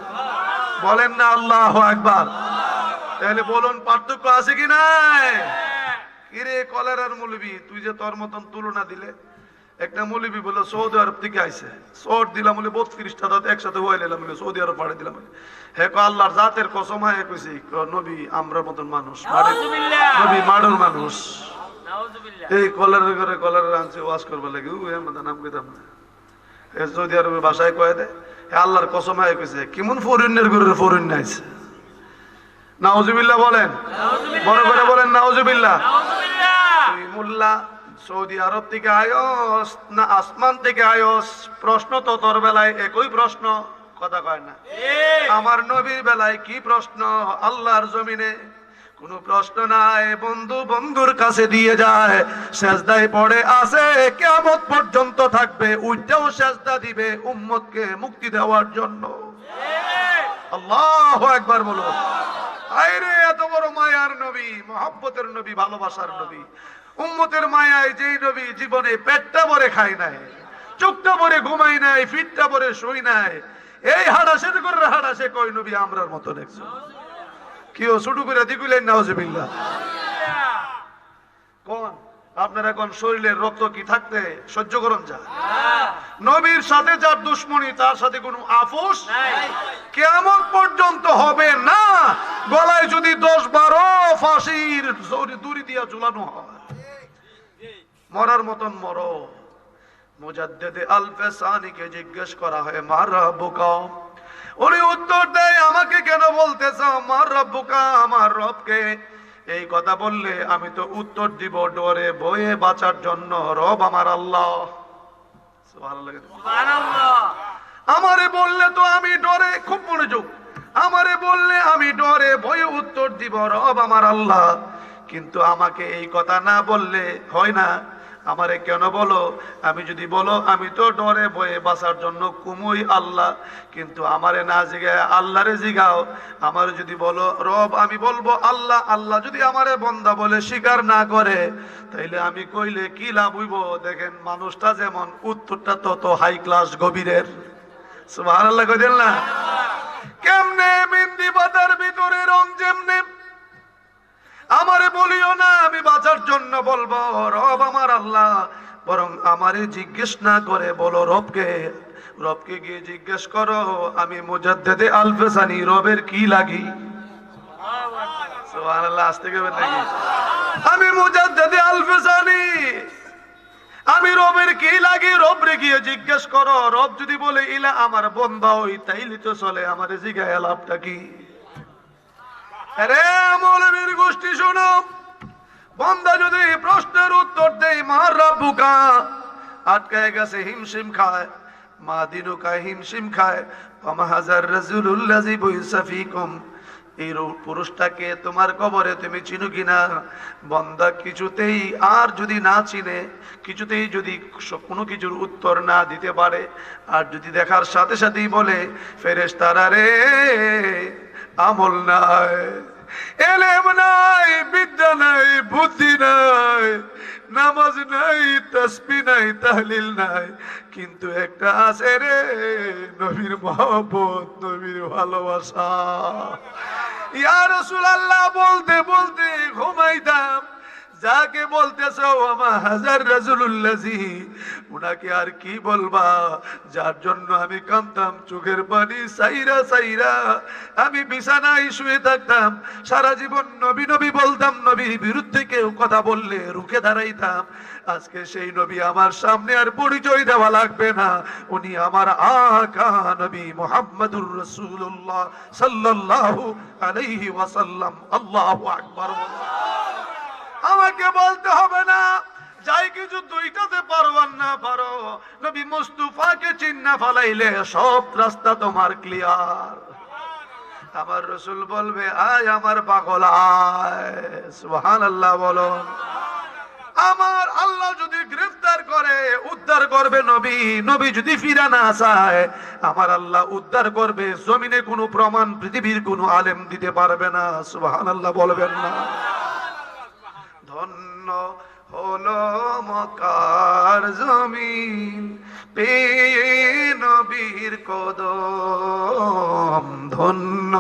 বলেন না আল্লাহু আকবার। তাহলে বলুন পার্থক্য আছে কি নাই? কিরে কলেরার মৌলবি, তুই যে তোর মতন তুলনা দিলে, একটা মৌলবী বললো সৌদি আরব থেকে আইছে, শর্ট দিলাম বলে 32টা দাঁত একসাথে হয়ে নিলাম বলে সৌদি আরব পাঠিয়ে দিলাম। হ্যাঁ আল্লাহর জাতের কসম হয় কইছি নবী আমরা মতন মানুষ, নবী মাড়ুর মানুষ। এই কলারের ঘরে কলারের আনছে ওয়াজ করবার লাগে নাম কইতাম না, সৌদি আরবের ভাষায় কয়ে দেয় আল্লাহর কসম হয় কইছে কেমন ফরিনের ঘরের ফরিন নাইছে। নাউজুবিল্লাহ বলেন, বড় করে বলেন নাউজুবিল্লাহ। তুই মোল্লা সৌদি আরব থেকে আয়স না আসমান থেকে আয়স, প্রশ্ন তো তোর বেলায় একই প্রশ্ন, কথা কয় না। আমার নবীর বেলায় কি প্রশ্ন? আল্লাহর জমিনে কোনো প্রশ্ন নাই। বন্ধু বন্ধুর কাছে দিয়ে যায়, সেজদায় পড়ে আছে, কিয়ামত পর্যন্ত থাকবে, উঠতেও সেজদা দিবে উম্মতকে মুক্তি দেওয়ার জন্য। আল্লাহু আকবার বলো। আরে এত বড় মায়ার নবী, মহব্বতের নবী, ভালোবাসার নবী, উম্মতের মায়ায় যেই নবী জীবনে পেটটা ভরে খায় নাই, চোখটা ভরে ঘুমাই নাই, ফিটটা ভরে শুই নাই, এই হাড়াসের করে হাড়াসে কই নবী আমরার মতো দেখছো? কেউ শুরু করে দিগুলেন নাউজুবিল্লাহ। কোন আপনারা কোন শরীরের রক্ত কি থাকতে সহ্য করুন যা? নবীর সাথে যার দুশ্মনী তার সাথে কোনো আপোষ কিয়ামত পর্যন্ত হবে না। গলায় যদি 10-12 ফাঁসির দড়ি দিয়া ঝুলানো হয়, মরার মতন মরো। মুজাদ্দিদে আল-ফেসানিকে জিজ্ঞেস করা হয় মা রাব্বুকা, উনি উত্তর দেয় আমাকে কেন বলতেছ মা রাব্বুকা, আমার রবকে? এই কথা বললে আমি তো উত্তর দিব ডরে ভয়ে বাঁচার জন্য, রব আমার আল্লাহ। সুবহানাল্লাহ। আমারে বললে তো আমি ডরে, খুব মনোযোগ, আমারে বললে আমি ডরে ভয়ে উত্তর দিব রব আমার আল্লাহ, কিন্তু আমাকে এই কথা না বললে হয় না। আমারে কেন বলো? আমি যদি বলো আমি তো ডরে ভয়ে বাঁচার জন্য কুমুই আল্লাহ, কিন্তু আমারে না জিগায় আল্লাহরে জিগাও। আমার যদি বলো রব, আমি বলবো আল্লাহ। আল্লাহ যদি আমারে বন্দা বলে স্বীকার না করে, তাইলে আমি কইলে কি লাভ হইব? দেখেন মানুষটা যেমন, উত্তরটা তত হাই ক্লাস গভীরের। সুবহানাল্লাহ কইদেন না? কেমনে মেহেন্দি পাতার ভিতরে রং যেমনে, আমারে বলিও না আমি বাঁচার জন্য বলবো রব আমার আল্লাহ, বরং আমারে জিজ্ঞেস না করে বলো রবকে। রবকে গিয়ে জিজ্ঞেস করো আমি মুজাদ্দিদে আল-ফেসানি রবের কি লাগি। সুবহানাল্লাহ। আস্তে কইবেন নাকি? আমি মুজাদ্দিদে আল-ফেসানি, আমি রবের কি লাগি, রবরে গিয়ে জিজ্ঞেস করো। রব যদি বলে ইলা আমার বন্দা হই, তাইলে তো চলে, আমারে জিজ্ঞাসা লাভটা কি? আরে মৌলবীর গোষ্ঠী শোনো, বন্দা যদি প্রশ্নের উত্তর দেয় মা রাব্বুকা, আটকায় গেছে, হিমশিম খায়, মা দিনুকা হিমশিম খায়, ওমা হাজার রাসূলুল্লাযী বুইসা ফীকুম, এই পুরুষটাকে তোমার কবরে তুমি চিনো কিনা? বন্দা কিছুতেই, আর যদি না চিনে, কিছুতেই যদি কোনো কিছুর উত্তর না দিতে পারে, আর যদি দেখার সাথে সাথেই বলে ফেরেশতারা রে আমল নাই, এলেম নাই, বিদ্যা নাই, বুদ্ধি নাই, নামাজ নাই, তাসবিহ নাই, তাহলিল নাই, কিন্তু একটা আছে রে, নবীর মহব্বত, নবীর ভালোবাসা। ইয়া রাসূলুল্লাহ বলতে বলতে ঘুমাইতাম। যাকে বলতেছো ওমা হাজার রাসূলুল্লাযী, উনাকে আর কি বলবা, যার জন্য আমি কাঁদতাম, চোখের পানি সাইরা সাইরা আমি বিছানায় শুয়ে থাকতাম, সারা জীবন নবী নবী বলতাম, নবীর বিরুদ্ধে কেউ কথা বললে রুখে দাঁড়াইতাম। আজকে সেই নবী আমার সামনে আর পরিচয় দেওয়া লাগবে না, উনি আমার আকা নবী মুহাম্মদুর রাসূলুল্লাহ সাল্লাল্লাহু আলাইহি ওয়াসাল্লাম। আল্লাহু আকবার। আমাকে বলতে হবে না, যাই কিছু দুইটাতে পারো আর না পারো, নবী মুস্তাফাকে চিন্না ফলাইলে সব রাস্তা তোমার ক্লিয়ার। আমার রাসূল বলবে আয় আমার পাগল আয়। সুবহানাল্লাহ বলো। আমার আল্লাহ যদি গ্রেফতার করে উদ্ধার করবে নবী, নবী যদি ফিরা না চায় আমার আল্লাহ উদ্ধার করবে। জমিনে কোনো প্রমাণ পৃথিবীর কোনো আলেম দিতে পারবে না। সুবহানাল্লাহ বলবেন না? ধন্য হলো মক্কার জমিন পেয়ে নবীর কদম, ধন্য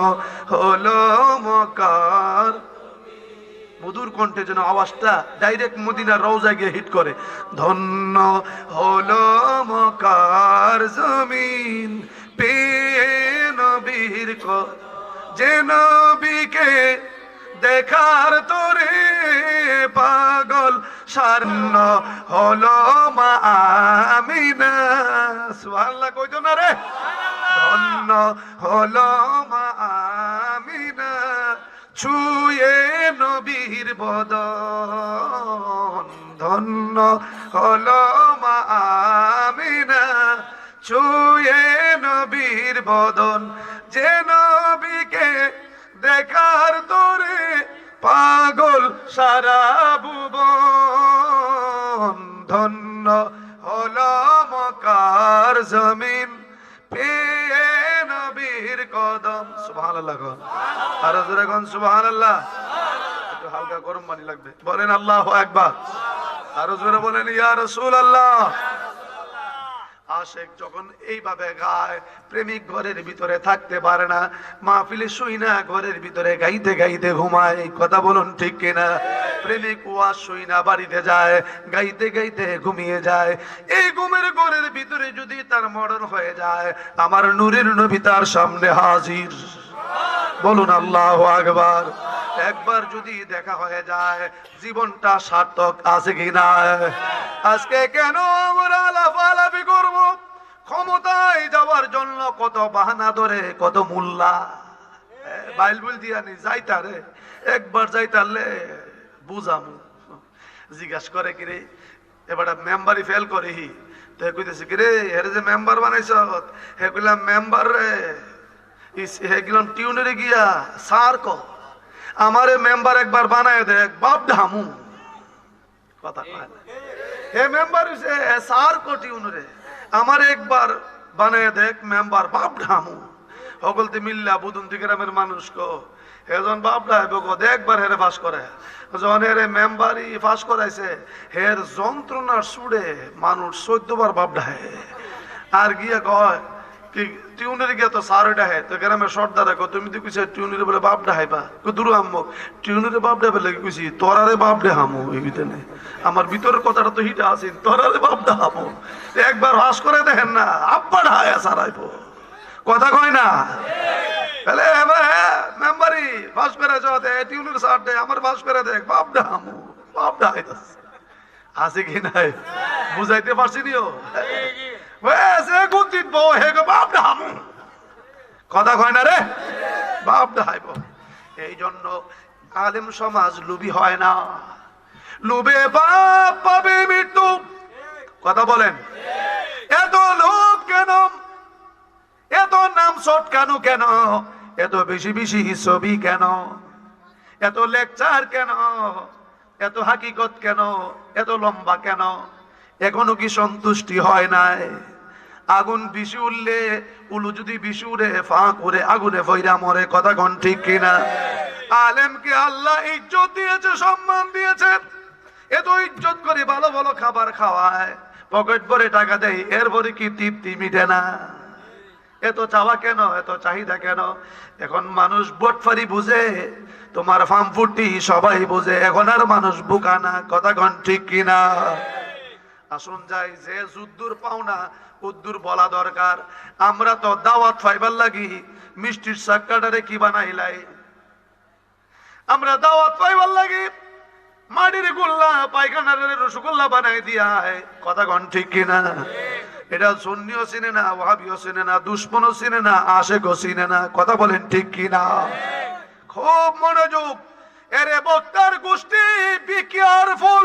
হলো মক্কার। মধুর কণ্ঠে যেন আওয়াজটা ডাইরেক্ট মদিনার রওজায় গিয়ে হিট করে। ধন্য হলো মক্কার জমিন পেয়ে নবীর যে নবীকে দেখার তোরে পাগল সারণ হলো মা আমিনা। সুবহানাল্লাহ কইতো না রে? ধন্য হলো মা আমিনা ছুঁয়ে নবীর বদন। ধন্য হলো মা আমিনা ছুঁয়ে নবীর বদন যে নবীকে দেখার তোরে পাগল সারা ভুবন। ধন্য হলো মক্কার জমিন পেয়ে নবীর কদম। সুবহানাল্লাহ। আর জোরে কোন সুবহানাল্লাহ। একটু হালকা গরম পানি লাগবে, বলেন আল্লাহু আকবার। আর জোরে বলেন ইয়া রাসূলুল্লাহ। আশেক যখন এইভাবে গায়, প্রেমিক ঘরের ভিতরে থাকতে পারে না, মাহফিলে শুই না, ঘরের ভিতরে গাইতে গাইতে ঘুমায়। কথা বলুন ঠিক কিনা? প্রেমিক ওয়াজ শুই না, বাড়িতে যায়, গাইতে গাইতে ঘুমিয়ে যায়। এই ঘুমের ঘরের ভিতরে যদি তার মরণ হয়ে যায়, আমার নূরের নবী তার সামনে হাজির। বলুন আল্লাহু আকবার। একবার যদি দেখা হয়ে যায়, জীবনটা সার্থক আছে কিনা? আজকে কেন আমরা লাফালাফি করব? ক্ষমতায় যাওয়ার জন্য কত বাহানা ধরে, কত মোল্লা বাইলবুল দিয়া নি যাইতারে। একবার যাইতারলে বুঝামু, জিজ্ঞাস করে কিরে এবার মেম্বারই ফেল করে হি, তো কইতেছে কিরে এর যে মেম্বার বানাইছ, হে কইলাম মেম্বার রে হে গেলাম টিউনারে গিয়া সার ক আমারে মেম্বার একবার বানায় দেখ, বাপ ঢামু। কথা কয় না, হে মেম্বার হইছে সার ক টিউনারে আমার একবার বানায় দেখ মেম্বার, বাপ ঢামু। সকলতে মিল্লা বুদুন্তি গ্রামের মানুষ কো হেজন বাপ ঢাইব কো একবার হেরে ফাঁস করে। যখন হেরে মেম্বারই ফাঁস করাইছে, হের যন্ত্রণার সুড়ে মানুষ 14 বার বাপ ঢায়। আর গিয়া কয় কি টিউনের গিয়া তো সার ডাহে, তো গ্রামের সর্দারে কো তুমি তো কইছে টিউনের বলে বাপ ডাহাইবা, কো দূর আম্মক টিউনের বাপ ডাইবে লাগি কইছি তোরারে বাপ ডাহামু। এই ভিতরে আমার ভিতরের কথাটা তো হিটা আছে, তোরারে বাপ ডাহামু। একবার ফাঁস করে দেখেন না, আব্বা ঢায়া সারাইবো। কথা কয় না? তাহলে মেম্বারি ফাঁস করে যাতে টিউনের সার দে, আমার ফাঁস করে দেখ, বাপ ডাহামু, বাপ ডাহাইতাছে। আছে কি নাই বুঝাইতে পারছি নিও? কথা কয় না রে, বাপ ডাহাইব। এই জন্য আলেম সমাজ লুবি হয় না, লুবে বাপ পাবে মৃত্যু। কথা বলেন, এত লোভ কেন, এত নাম শট কেন, কেন এত বেশি বেশি ছবি কেন, এত লেকচার কেন, এত হাকিকত কেন, এত লম্বা কেন? এখনো কি সন্তুষ্টি হয় নাই? আগুন বেশি উঠলে উলু যদি বেশি উড়ে ফা করে আগুনে ফইরা মরে। কথা কোন ঠিক কিনা? আলেমকে আল্লাহ ইজ্জত দিয়েছে, সম্মান দিয়েছে, এত ইজ্জত করে ভালো ভালো খাবার খাওয়ায়, পকেট ভরে টাকা দেয়, এরপরে কি তৃপ্তি মিটে না? এত চাওয়া কেন, এত চাহিদা কেন? এখন মানুষ বটফারি বুঝে, তোমার ফার্মফুটি সবাই বুঝে, এখন আর মানুষ বুকা না। কথা কোন ঠিক কিনা? আসুন যাই, যে যুদ্ধর পাওনা উদ্দুর বলা দরকার। আমরা তো দাওয়াত ফাইবার লাগি মিষ্টির সাক্কাটারে কি বানাইলাই, আমরা দাওয়াত পাইবার লাগি মাটির গোল্লা পায়খানার রসগোল্লা বানাই দিয়া। কথা কোন ঠিক কিনা? এটা সুন্নিও চিনে না, ওয়াহাবিও চিনে না, দুশ্মনও চিনে না, আশেকও চিনে না। কথা বলেন ঠিক কিনা? খুব মনোযোগ। এরে বক্তার গোষ্ঠী, বি কেয়ারফুল।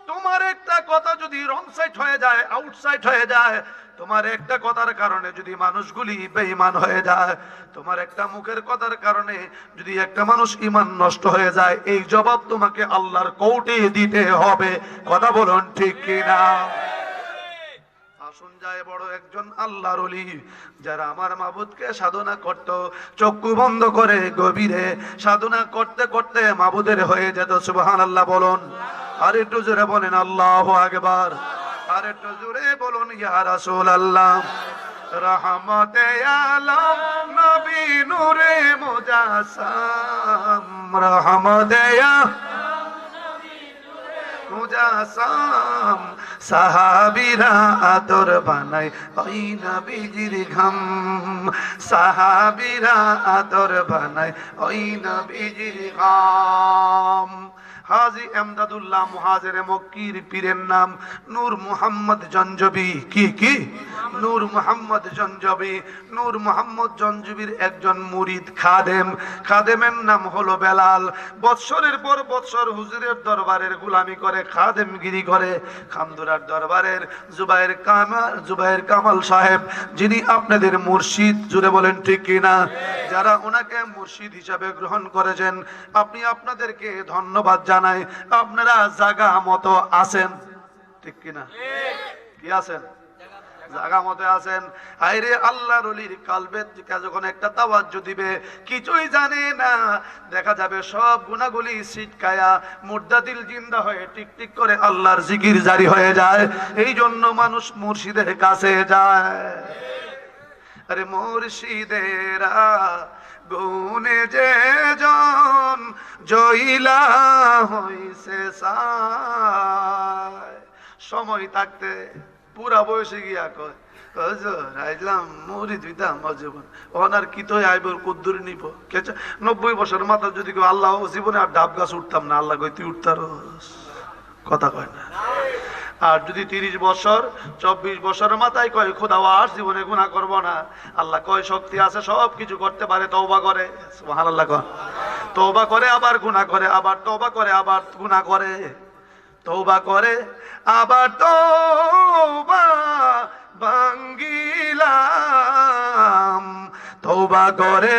তোমার একটা কথা যদি রং সাইড হয়ে যায়, আউটসাইড হয়ে যায়, তোমার একটা কথার কারণে যদি মানুষগুলি বেঈমান হয়ে যায়, তোমার একটা মুখের কথার কারণে যদি একটা মানুষ ঈমান নষ্ট হয়ে যায়, এই জবাব তোমাকে আল্লাহর কোর্টে দিতে হবে। কথা বলুন ঠিক কিনা? আসুন যায়, বড় একজন আল্লাহর ওলি, যারা আমার মাবুদকে সাধনা করত, চক্ষু বন্ধ করে গভীরে সাধনা করতে করতে মাবুদের হয়ে যেত। সুবহানাল্লাহ বলুন। আর একটু জোরে বলেন আল্লাহু আকবার। আর একটু জোরে বলুন ইয়া রাসূলুল্লাহ। রহমতে আলম নবী নূরে মুজাসসাম, রহমতে আসাম, সাহাবীরা আদর বানায় ওই নবীজির ঘাম, সাহাবীরা আদর বানায় ওই নবীজির ঘাম। হাজী এমদাদুল্লাহ মুহাজিরে মক্কির পীরের নাম নূর মুহাম্মদ জঞ্জবি। কি নূর মুহাম্মদ জঞ্জবি। নূর মুহাম্মদ জঞ্জবির একজন মুরিদ খাদেম, খাদেমের নাম হলো বেলাল। বৎসরের পর বৎসর হুজুরের দরবারের গোলামি করে, খাদেমগিরি করে। খামদুরার দরবারের জুবায়ের কামাল সাহেব, যিনি আপনাদের মুর্শিদ, জুড়ে বলেন ঠিক কিনা, যারা ওনাকে মুর্শিদ হিসাবে গ্রহণ করেছেন, আপনি আপনাদেরকে ধন্যবাদ জানাই। আপনারা জায়গা মতো আছেন, ঠিক কিনা? কি আছেন? জায়গা মতো আছেন। আইরে আল্লাহর ওলির কালবে যখন একটা তাওয়াজ্জু দিবে, কিছুই জানে না, দেখা যাবে সব গুনাহগুলি ছিটকায়া মুর্দা দিল জিন্দা হয়ে টিকটিক করে আল্লাহর জিকির জারি হয়ে যায়। এই জন্য মানুষ মুর্শিদের কাছে যায়। আরে মুর্শিদেরা গুনে যে জন জইলা হইছে সায়, সময় থাকতে পুরা বয়সে গিয়া কয় আইলাম মুরিদ হইতাম জীবন, ওনার কি তো আইবর কুদ্দুরি নিব। 90 বছর মাথা যদি কেউ আল্লাহ জীবনে আর ডাব গাছ উঠতাম না, আল্লাহ কই তুই উঠতারস, কথা কয় না। আর যদি 30 বছর 24 বছরের মাথায় কয় খোদা আর জীবনে গুনাহ করব না, আল্লাহ কয় শক্তি আছে, সব কিছু করতে পারে, তওবা করে, সুবহানাল্লাহ কয়, তওবা করে আবার গুনাহ করে, আবার তওবা করে আবার গুনাহ করে, তওবা করে আবার তওবা ভাঙ্গিলাম, তওবা করে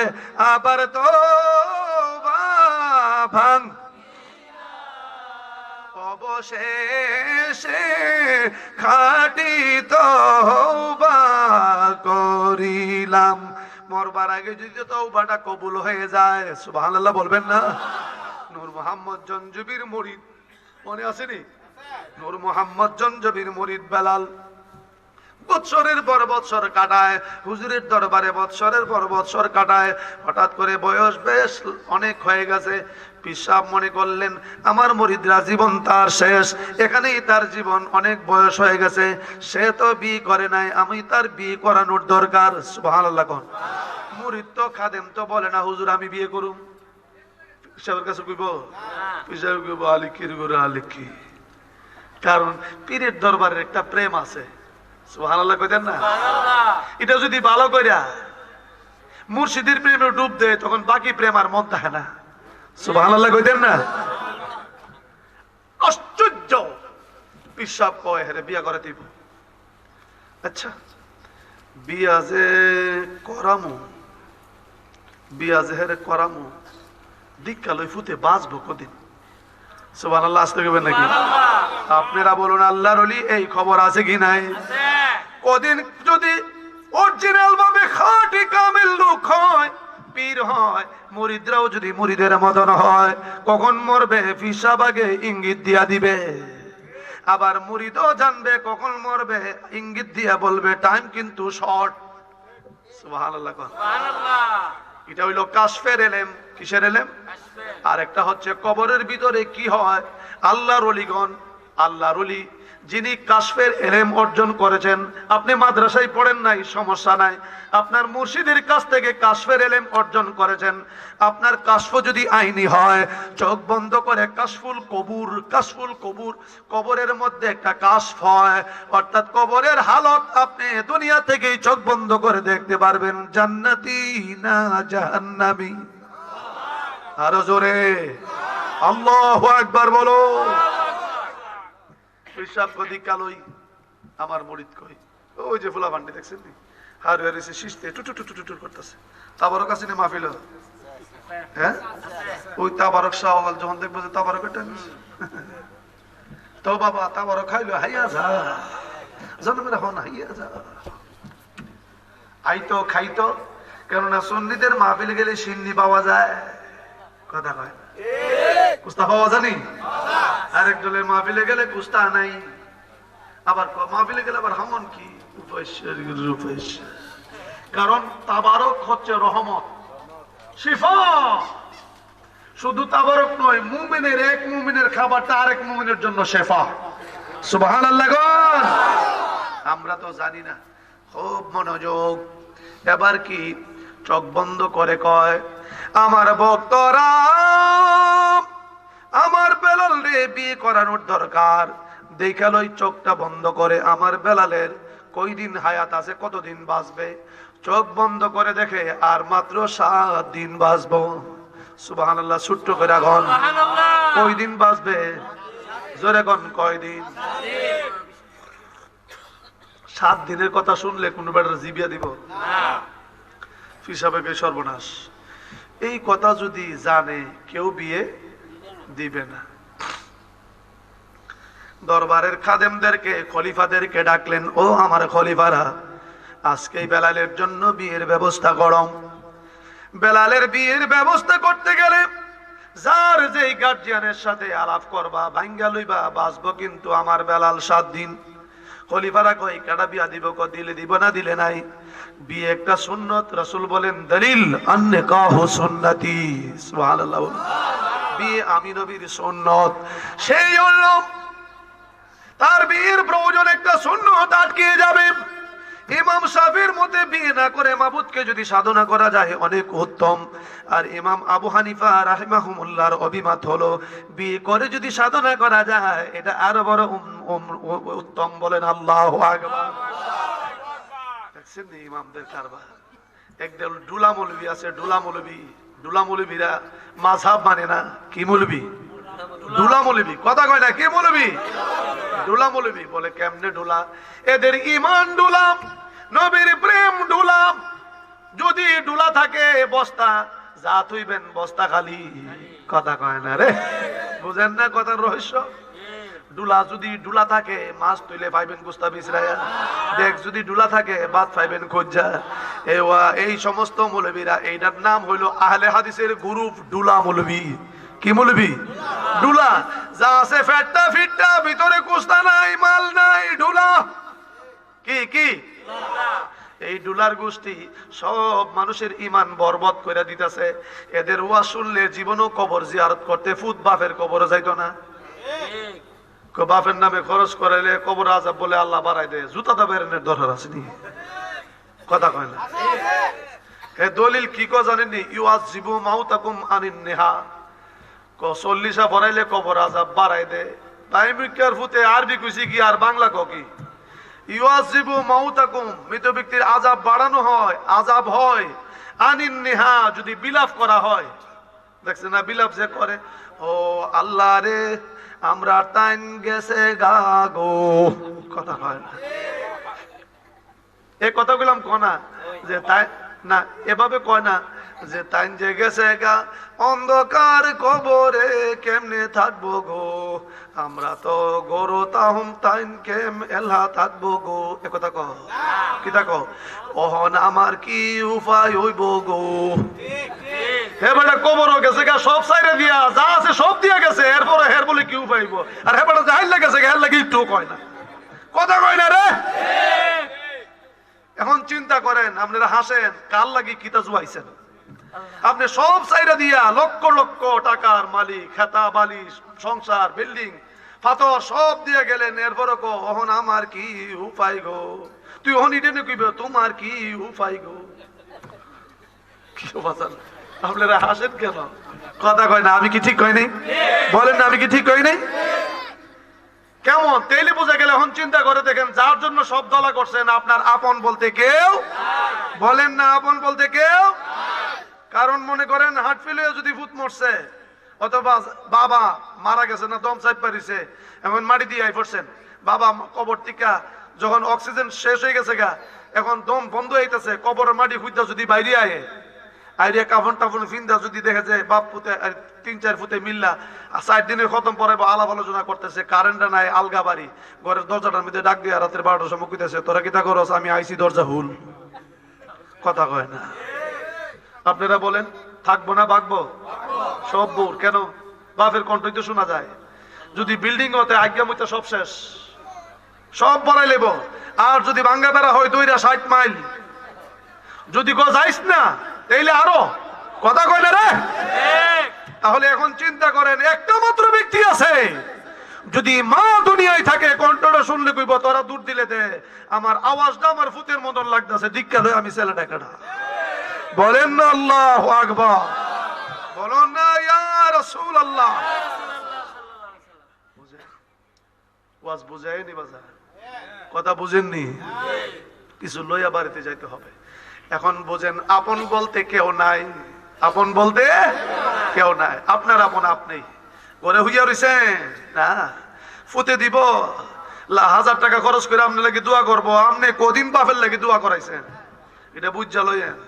আবার তওবা ভাঙ, অবশেষে খাঁটি তওবা করিলাম। মরবার আগে যদি তওবাটা কবুল হয়ে যায়, সুবহানাল্লাহ বলবেন না? নূর মুহাম্মদ জঞ্জবির মুরিদ, মনে আসেনি? নূর মুহাম্মদ জঞ্জবির মুরিদ বেলাল বৎসরের পর বৎসর কাটায় হুজুরের দরবারে, বৎসরের পর বৎসর কাটায়। হঠাৎ করে বয়স বেশ অনেক হয়ে গেছে, পিসাব মনে করলেন আমার মুরিদরা জীবন তার শেষ, এখানেই তার জীবন, অনেক বয়স হয়ে গেছে, সে তো বিয়ে করে নাই, আমি তার বিয়ে করানোর দরকার। সুবহানাল্লাহ কোন মুরিদ তো খাদেম তো বলে না হুজুর আমি বিয়ে করুম, পিসাবের কাছে কইব, পিসাব কইব আলিকির করে আলিকি, কারণ পীরের দরবারের একটা প্রেম আছে। সুবহানাল্লাহ কইতেন না? এটা যদি ভালো কইরা মুর্শিদের প্রেমে ডুব দেয়, তখন বাকি প্রেম আর মন থাকে না। সুবহানাল্লাহ কইতেন না? আশ্চর্য, পিসাব কয় হেরে বিয়া করে দিব। আচ্ছা বিয়া যে করামু, বিয়া যে হেরে করামু, দীক্ষা লই ফুতে বাঁচবো কদিন? সুবহানাল্লাহ আসতে গেবেন নাকি? আপনারা বলুন আল্লাহর ওলি এই খবর আছে কি নাই? কদিন যদি অরিজিনাল ভাবে খাঁটি কামেল লোক হয়, পীর হয়, মুরিদরাও যদি মুরিদের মতন হয়, কখন মরবে পিসাব আগে ইঙ্গিত দিয়া দিবে, আবার মুরিদও জানবে কখন মরবে, ইঙ্গিত দিয়া বলবে টাইম কিন্তু শর্ট। সুবহানাল্লাহ সুবহানাল্লাহ। এটা হইল কাশফের এলেম। কিসের এলেম? আর একটা হচ্ছে কবরের ভিতরে কি হয়। আল্লাহর ওলিগণ, আল্লাহর ওলি যিনি কাশফের এলেম অর্জন করেছেন, আপনি মাদ্রাসায় পড়েন নাই সমস্যা নাই, আপনার মুর্শিদের কাছ থেকে কাশফের এলেম অর্জন করেছেন, আপনার কাশফ যদি আইনি হয়, চোখ বন্ধ করে কাশফুল কবুর, কাশফুল কবুর, কবরের মধ্যে একটা কাশফ হয়, অর্থাৎ কবরের হালত আপনি দুনিয়া থেকেই চোখ বন্ধ করে দেখতে পারবেন, জান্নাতি না জাহান্নামী। আরো জোরে আল্লাহু আকবার বলো। পিসাব কদি কালই আমার মুরিদ কই, ওই যে ফুলা ভান্ডি দেখছেন নি, হার হারিছে শিশতে টুটু টুটু টুটু করতেছে। তাবারক আছে না মাহফিল? হ্যাঁ, ওই তাবারক শাওয়াল যখন দেখবো যে তাবারক এটা তো বাবা তাবারক খাইলো, হাইয়া যা জন্মের হন, হাইয়া যা আইতো খাইতো। কেননা সুন্নিদের মাহফিলে গেলে সিন্নি পাওয়া যায়, কথা কয় কুস্তা পাওয়া জানি, আরেক দলের মাহফিলে গেলে কুস্তা নাই, আবার মাহফিলে গেলে আবার হামন কি উপাস্য। কারণ তাবারক হচ্ছে রহমত, শিফা, শুধু তাবারক নয়, মুমিনের এক মুমিনের খাবারটা আরেক মুমিনের জন্য শেফা। সুবহানাল্লাহ। আমরা তো জানি না। খুব মনোযোগ। এবার কি চোখ বন্ধ করে কয়, আমার ভক্তরা আমার বেলাল রে বিয়ে করানোর দরকার। দেখাল ওই চোখটা বন্ধ করে আমার বেলালের কয়দিন হায়াত আছে, কতদিন বাঁচবে। চোখ বন্ধ করে দেখে আর মাত্র 7 দিন বাঁচবো। সুবহানাল্লাহ। ছোট্ট করে গণ কয়দিন বাঁচবে? জোরে গণ কয়দিন? 7 দিনের কথা শুনলে কোন বেটার জিবিয়া দিব? হিসাবে সর্বনাশ। এই কথা যদি জানে কেউ বিয়ে দিবে না। দরবারের খাদেমদেরকে, খলিফাদেরকে ডাকলেন, ও আমার খলিফারা, আজকে বেলালের জন্য বিয়ের ব্যবস্থা করো। বেলালের বিয়ের ব্যবস্থা করতে গেলে যার যেই গার্জিয়ানের সাথে আলাপ করবা ভাঙ্গা লইবা, বাঁচবো কিন্তু আমার বেলাল 7 দিন। খলিফারা কই কাটা বিয়া দিব? দিলে দিব, না দিলে নাই। বিয়ে একটা সুন্নত। রাসূল বলেন দলিল আন-নিকাহু সুন্নতি। সুবহানাল্লাহ। বিয়ে আমি নবীর সুন্নত। সেই জন্য তার বিয়ের প্রয়োজন একটা সুন্নত আটকে যাবে। ইমাম শাফির মতে বিয়ে না করে মাবুদকে যদি সাধনা করা যায় অনেক উত্তম। আর ইমাম আবু হানিফা রাহিমাহুমুল্লাহর অভিমত হলো বিয়ে করে যদি সাধনা করা যায় এটা আরো বড় উত্তম। বলেন আল্লাহু আকবার। দেখছেন ইমামদের কারবার। একদল ডুলা মৌলবী আছে, ডুলা মৌলবীরা মাযহাব মানে না। কি মৌলবী? ডুলা মৌলবী। কথা কয় না? কি মৌলবী? ডুলা মৌলবী। বলে কেমনে ডুলা? এদের ইমান ডুলা, নবীর প্রেম ডুলা। যদি ডুলা থাকে বস্তা যা তুইবেন বস্তা খালি। কথা কয় না রে? বুঝেন না কথার রহস্য? ডুলা যদি ডুলা থাকে মাছ তুইলে পাইবেন গুস্তা বিছরায়া। দেখ যদি ডুলা থাকে ভাত পাইবেন খোঁজা। এই সমস্ত মৌলবীরা, এইটার নাম হইলো আহলে হাদিসের গ্রুপ ডুলা মৌলবী। কি মৌলবী? ডুলা। যা আছে ফেটটা ফিটটা, ভিতরে কুস্তা নাই, মাল নাই, ডুলা। কি কি? এই ডুলার গোষ্ঠী সব মানুষের ইমান বরবাদ করে দিতেছে। এদের ওয়াজ শুনলে জীবনও কবর জিয়ারত করতে ফুত বাপের কবরে যাইতো না। বাপের নামে খরচ করাইলে কবর আযাব বলে আল্লাহ বাড়াই দেয়। জুতা দা বেরেনের দরকার আছে নি? কথা কয় না? এ দলিল কি কো জানেননি? ইউআযিবু মাউতাকুম আনিন নিহা। 40 ভরাইলে কবর আযাব বাড়াই দেয়। তাইমিকার ফুতে আরবি কইছি কি আর বাংলা ক কি? ইউআযিবু মাউতাকুম, মৃত ব্যক্তির আযাব বাড়ানো হয়, আযাব হয়। আনিন নিহা, যদি বিলাপ করা হয়। দেখছেন না বিলাপ যে করে, ও আল্লাহ রে আমরা টাইম গেছে গাগো। কথা হয় না? এই কথাগুলাম কনা যে তাই না, এভাবে কয় না যে তাইন যে গেছে গা অন্ধকার কবরে কেমনে থাকবো গো, আমরা তো গরু তাহুম তাইন কেম এলা থাকবো গো। একথা কহ কি থাকো? ওহন আমার কি উপায় হইব গো? হে বেটা কবরও গেছে গা, সব সাইরে দিয়া যা আছে সব দিয়া গেছে, এরপরে হের বলে কি উপায় হইব? আর হে বেটা যাইলে গেছে গা, হের লাগি একটু কয় না। কথা কয় না রে? এখন চিন্তা করেন, আপনারা হাসেন, কার লাগি কিতা জুয়াইছেন? আপনি সব সাইরা দিয়া লক্ষ লক্ষ টাকার মালিক, খেতা বালি, সংসার, বিল্ডিং, পাথর সব দিয়ে গেলেন, এরপরে কো ওহন আমার কি উপায় গো? তুই ওহন ইডেনে কইবে তোমার কি উপায় গো? কি বাজান আপনারা হাসেন কেন? কথা কয় না? আমি কি ঠিক কই নাই? বলেন না আমি কি ঠিক কই নাই? কেমন তেলে বোঝা গেলে এখন চিন্তা করে দেখেন, যার জন্য সব দলা করছেন আপনার আপন বলতে কেউ? বলেন না আপন বলতে কেউ? কারণ মনে করেন হার্ট ফেলিয়ার যদি ভূত মরছে অথবা বাবা মারা গেছে না, দম চাপ পারিছে, এখন মাটি দিয়ে আই পড়ছেন, বাবা কবর টিকা যখন অক্সিজেন শেষ হয়ে গেছে গা, এখন দম বন্ধ হইতেছে, কবরের মাটি খুঁজা যদি বাইরে আয়ে আইরে কাফন টাফন ফিন্দা যদি দেখে যে বাপ ফুটে 3-4 ফুটে মিল্লা 4 দিনের খতম পরে আলাপ আলোচনা করতেছে, কারেন্ট নাই, আলগা বাড়ি, ঘরের দরজাটার মধ্যে ডাক দিয়ে রাতের 12টার সময় কইতেছে তোরা কিতা করস? আমি আইসি দরজা হুল। কথা কয় না? আপনারা বলেন থাকবো না ভাগবো? সব বোর কেন? বাপের কণ্ঠই তো শোনা যায়। যদি বিল্ডিং হতে আজ্ঞা মইতে সব শেষ, সব বড়াই লেব। আর যদি ভাঙ্গা বেড়া হয় 260 মাইল, যদি গো যাইস না তাইলে আরো। কথা কয় না রে? তাহলে এখন চিন্তা করেন, একটা মাত্র ব্যক্তি আছে, যদি মা দুনিয়ায় থাকে কণ্ঠটা শুনলে কইব তোরা দূর দিলে দে, আমার আওয়াজটা আমার ফুতের মতন লাগতেছে, দীক্ষা লই আমি ছেলেটা কেডা। বলেন না আল্লাহু আকবার, বলেন না ইয়া রাসূলুল্লাহ। ওয়াজ বুঝায়নি বাজার, কথা বুঝেননি, কিছু লইয়া বাড়িতে যাইতে হবে। এখন বোঝেন, আপন বলতে কেউ নাই, আপন বলতে কেউ নাই। আপনার আপন আপনি ঘরে হইয়া রইছেন না, ফুতে দিব 1000 টাকা খরচ করে আপনি লাগি দোয়া করবো, আপনি কদিন বাপের লাগি দোয়া করাইছেন, এটা বুঝা লইয়েন।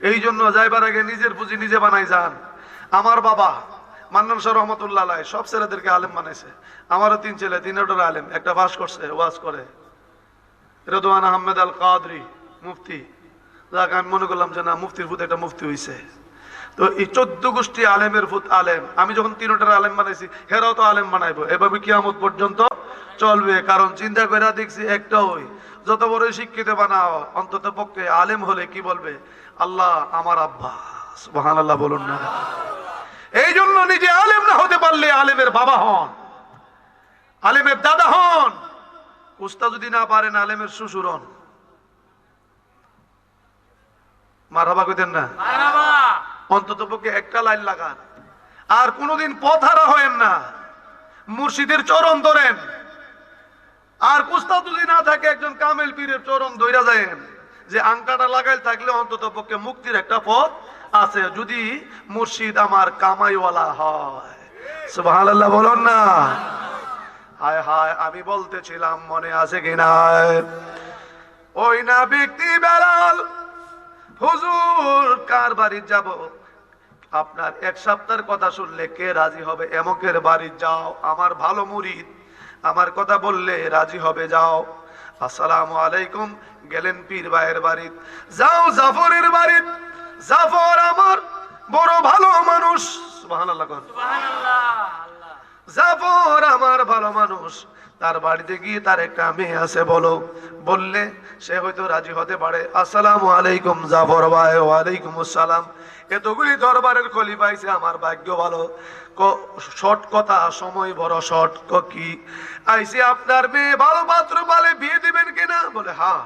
এই জন্য যাইবার আগে নিজের পুঁজি নিজে বানাই যান। আমার বাবা মান্নান শাহ রহমতুল্লাহ আলাইহি সব ছেলেদেরকে আলেম বানাইছে। আমারও 3 ছেলে, 3টা আলেম, একটা পাস করছে, ওয়াজ করে। রেদওয়ান আহমেদ আল কাদরি মুফতি, যাক আমি মনে করলাম যে না মুফতির ফুত একটা মুফতি হইছে। তো এই 14 গোষ্ঠী আলেমের ফুত আলেম। আমি যখন 3টা আলেম বানাইছি, হেরাও তো আলেম বানাইবো, এভাবে কিয়ামত পর্যন্ত চলবে। কারণ চিন্তা করে দেখছি একটা হই, যত বড় শিক্ষিত বানাও, অন্তত পক্ষে আলেম হলে কি বলবে, আল্লাহ আমার আব্বা, সুবহানাল্লাহ বলুন না। এই জন্য নিজে আলেম না হতে পারলে আলেমের বাবা হন, আলেমের দাদা হন, উস্তাদ যদি না পারেন আলেমের শ্বশুর হন। মারহাবা কইতেন না? অন্তত পক্ষে একটা লাইন লাগান, আর কোনোদিন পথ হারা হয়েন না, মুর্শিদের চরণ ধরেন। আর উস্তাদ যদি না থাকে একজন কামেল পীরের চরণ ধইরা যায়েন, যে আংটাটা লাগাই থাকলে অন্তত পক্ষে মুক্তির একটা পথ আছে, যদি মুর্শিদ আমার কামাইওয়ালা হয়। সুবহানাল্লাহ বলুন না। হায় হায়, আমি বলতেছিলাম মনে আছে কিনা, ওই না ব্যক্তি বেলাল, হুজুর কার বাড়ি যাব, আপনার 1 সপ্তাহের কথা শুনলে কে রাজি হবে, এমকের বাড়ি যাও, আমার ভালো মুরিদ, আমার কথা বললে রাজি হবে, যাও। আসসালামু আলাইকুম, গেলেন পীর ভাইয়ের বাড়ি, যাও জাফরের বাড়ি, জাফর আমার বড় ভালো মানুষ, সুবহানাল্লাহ সুবহানাল্লাহ, জাফর আমার ভালো মানুষ, তার বাড়িতে গিয়ে তার একটা মেয়ে আছে, বলো, বললে সে হয়তো রাজি হতে পারে। আসসালামু আলাইকুম জাফর ভাই। ওয়ালাইকুম আসসালাম। এতগুলি দরবারের খলি পাইছে, আমার ভাগ্য ভালো। শর্ট কথা, সময় বড় শর্ট। কি আইসি আপনার মেয়ে ভালো পাত্র পালে, বিয়ে দিবেন কিনা? বলে হ্যাঁ।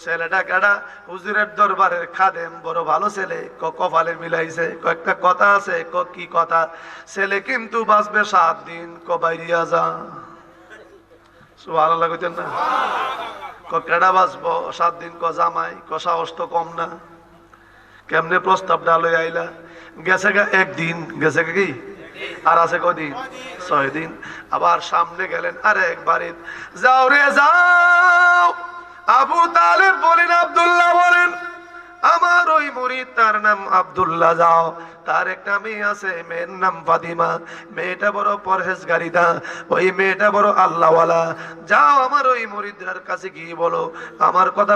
ছেলেটা কেডা? হুজুরের দরবারের খাদেম, বড় ভালো ছেলে। কপালে মিলাইছে। কয়েকটা কথা আছে। কি কথা? ছেলে কিন্তু বাঁচবে 7 দিন। বাইরিয়া যা, সুবহানাল্লাহ কইতেন না? কেডা বাঁচবো 7 দিন? জামাই। সাহস তো কম না। কেমনে প্রস্তাবটা লই আইলা? গেছে 1 দিন, গেছে কি আর আছে কদিন? 6 দিন। আবার সামনে গেলেন আরেক বাড়ি, যাও রে যাও। আবু তালেব বলেন, আব্দুল্লাহ বলেন, আমার ওই মুরিদ, তার নাম আব্দুল্লাহ, যাও। তার একটা মেয়ে আছে, মেয়ের নাম ফাতিমা। মেয়েটা বড় পরহেজগারিদা, ওই মেয়েটা বড় আল্লাহওয়ালা। যাও আমার ওই মুরিদের কাছে গিয়ে বলো, আমার কথা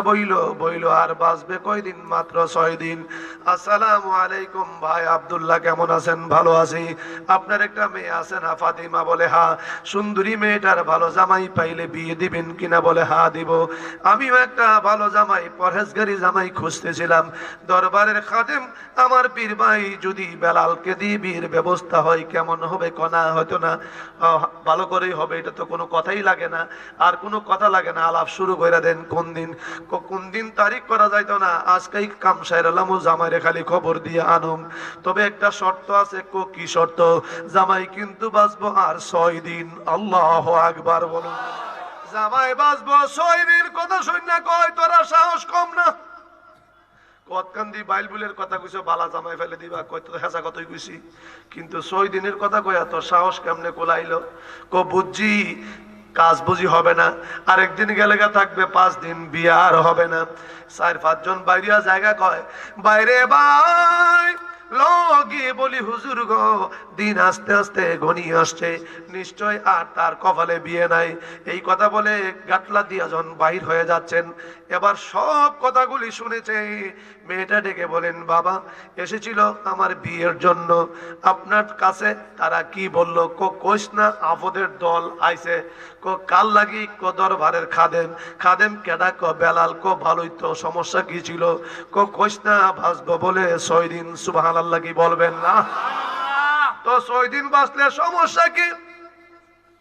বইলো আর বাঁচবে কয়দিন? মাত্র 6 দিন। আসসালামু আলাইকুম ভাই আব্দুল্লাহ, কেমন আছেন? ভালো আছি। আপনার একটা মেয়ে আছে না ফাতিমা? বলে হ্যাঁ। সুন্দরী মেয়েটার ভালো জামাই পাইলে বিয়ে দিবেন কিনা? বলে হ্যাঁ দিব। আমিও একটা ভালো জামাই, পরহেজগারি জামাই খুঁজতেছিলাম। দরবারের খাদেম আমার পীর ভাই যদি বেলালকে দিয়ে বিয়ের ব্যবস্থা হয় কেমন হবে? কনা হয়তো না, ভালো করেই হবে, এটা তো কোনো কথাই লাগে না। আর কোনো কথা লাগে না, আলাপ শুরু করে দেন। কোন দিন তারিখ করা যাইতো না, আজকেই কাম সাইরালাম, জামাইরে খালি খবর দিয়ে আনুম। তবে একটা শর্ত আছে। কি শর্ত? জামাই কিন্তু বাঁচবো আর 6 দিন। আল্লাহু আকবার বলুন। জামাই বাঁচবো 6 দিন। কথা শুনে কয় তোরা সাহস কম না? কতকান্দি বাইলবুলের কথা কইছো, বালা জামাই ফেলে দিবা, কত হেসা কতই কইছি, কিন্তু 6 দিনের কথা কইয়া তোর সাহস কেমনে কোলাইলো? বুঝছি কাজ বুঝি হবে না, আরেকদিন গেলে থাকবে 5 দিন, বিয়ে আর হবে না। 4-5 জন বাইরিয়া জায়গা কয়, বাইরে ভাই লগিয়ে বলি, হুজুর গো, দিন আস্তে আস্তে ঘনিয়ে আসছে, নিশ্চয় আর তার কপালে বিয়ে নাই। এই কথা বলে গাটলা দিয়া যখন বাহির হয়ে যাচ্ছেন, এবার সব কথাগুলি শুনেছে। মেয়েটা ডেকে বলেন, বাবা এসেছিল আমার বিয়ের জন্য আপনার কাছে, তারা কি বললো? কইস না আফদের দল আইছে। কাল লাগি দরবারের খাদেম কেডা? বেলাল। ভালোই তো, সমস্যা কি ছিল? কইস না ভাসবো বলে 6 দিন। সুবহানাল্লাহ কি বলবেন না? তো 6 দিন বাঁচলে সমস্যা কি?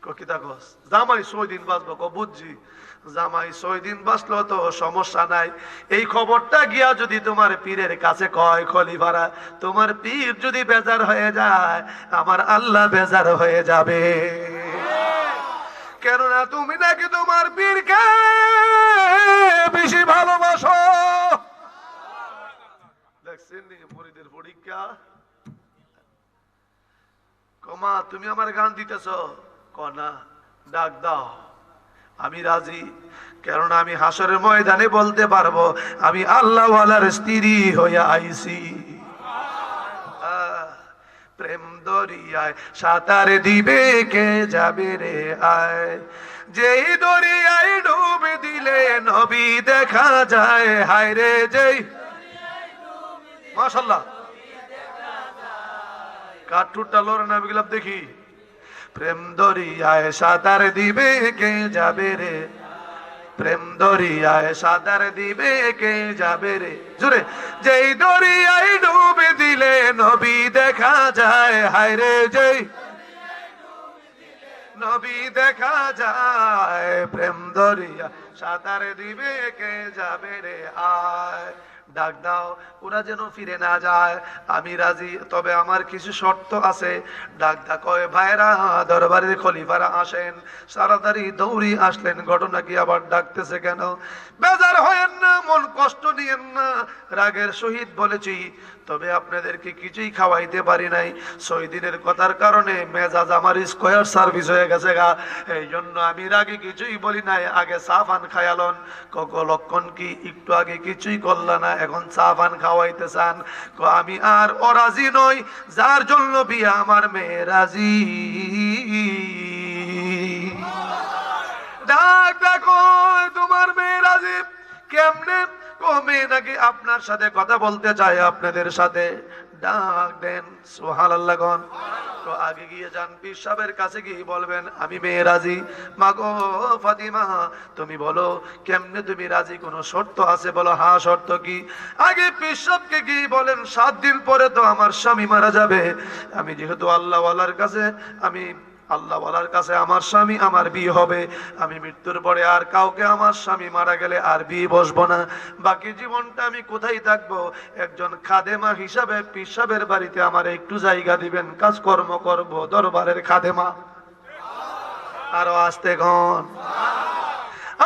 কি থাকস জামাই 6 দিন বাঁচবো, বুঝছি জামাই 6 দিন বাঁচলো তো সমস্যা নাই। এই খবরটা গিয়া যদি তোমার পীরের কাছে কয় খলিফারা, তোমার পীর যদি বেজার হয়ে যায়, আমার আল্লাহ বেজার হয়ে যাবে। কেননা তুমি নাকি তোমার পীরকে বেশি ভালোবাসো। দেখছেন মুরিদের পরীক্ষা। কমা তুমি আমার গান দিতেছ, কনা ডাক দাও, আমি রাজি। কেননা আমি হাসরের ময়দানে বলতে পারবো আমি আল্লাহ ওয়ালার স্ত্রী হয়ে আইছি। প্রেম দরিয়ায় সাঁতার দিবে কে যাবে রে আয়, যেই দরিয়ায় ডুবে দিলে নবী দেখা যায়। হায় রে যেই, মাশাআল্লাহ কাঠুরটা লোরে না গেলাম দেখি। প্রেম দরিয়ায় সাঁতার দিবে কে যাবে রে, প্রেম দরিয়ায় সাঁতার দিবে কে যাবে রে, জোরে। যেই দরিয়ায় ডুবে দিলে নবী দেখা যায়। হায় রে যেই নবী দেখা যায়, প্রেম দরিয়া সাঁতার দিবে কে যাবে রে আয়। ডাক দাও ওরা যেন ফিরে না যায়, আমি রাজি, তবে আমার কিছু শর্ত আছে। ডাক দা কয় ভাইরা দরবারের খলিফারা আসেন। তাড়াতাড়ি দৌড়ি আসলেন। ঘটনা কি আবার ডাকতেছে কেন? বেজার হয়েন না, মন কষ্ট নিয়েন না, রাগের সহিত বলেছি, তবে আপনাদেরকে কিছুই খাওয়াইতে পারি নাই। 6 দিনের কথার কারণে মেজাজ আমার স্কোয়ার সার্ভিস হয়ে গেছে গা, এই জন্য আমি রাগে কিছুই বলি নাই। আগে চা পান খায়ালন। কক লক্ষণ কি একটু আগে কিছুই করলা না, এখন চা পান খাওয়াইতে চান? আমি আর অরাজি নই, যার জন্য বিয়া আমার মেয়ে রাজি। ডাক দেখো তোমার মেয়ে রাজি কেমনে? কমে নাকি আপনার সাথে কথা বলতে চায়, আপনাদের সাথে। ডাক দেন সুবহানাল্লাহ গন। তো আগে গিয়ে যান পীর সাহেবের কাছে গিয়ে বলবেন আমি মেয়ে রাজি। মাগো ফাতিমা তুমি বলো কেমনে তুমি রাজি, কোনো শর্ত আছে? বলো হ্যাঁ। শর্ত কি? আগে পীর সাহেবকে গিয়ে বলেন 7 দিন পরে তো আমার স্বামী মারা যাবে। আমি যেহেতু আল্লাহ ওয়ালার কাছে, আমি আল্লাহ ওয়ালার কাছে আমার স্বামী, আমার বিয়ে হবে। আমি মৃত্যুর পরে আর কাউকে, আমার স্বামী মারা গেলে আর বিয়ে বসবো না। বাকি জীবনটা আমি কোথায় থাকবো? একজন খাদেমা হিসাবে পীর সাহেবের বাড়িতে আমার একটু জায়গা দিবেন, কাজকর্ম করব, দরবারের খাদেমা। আরো আসতে গন।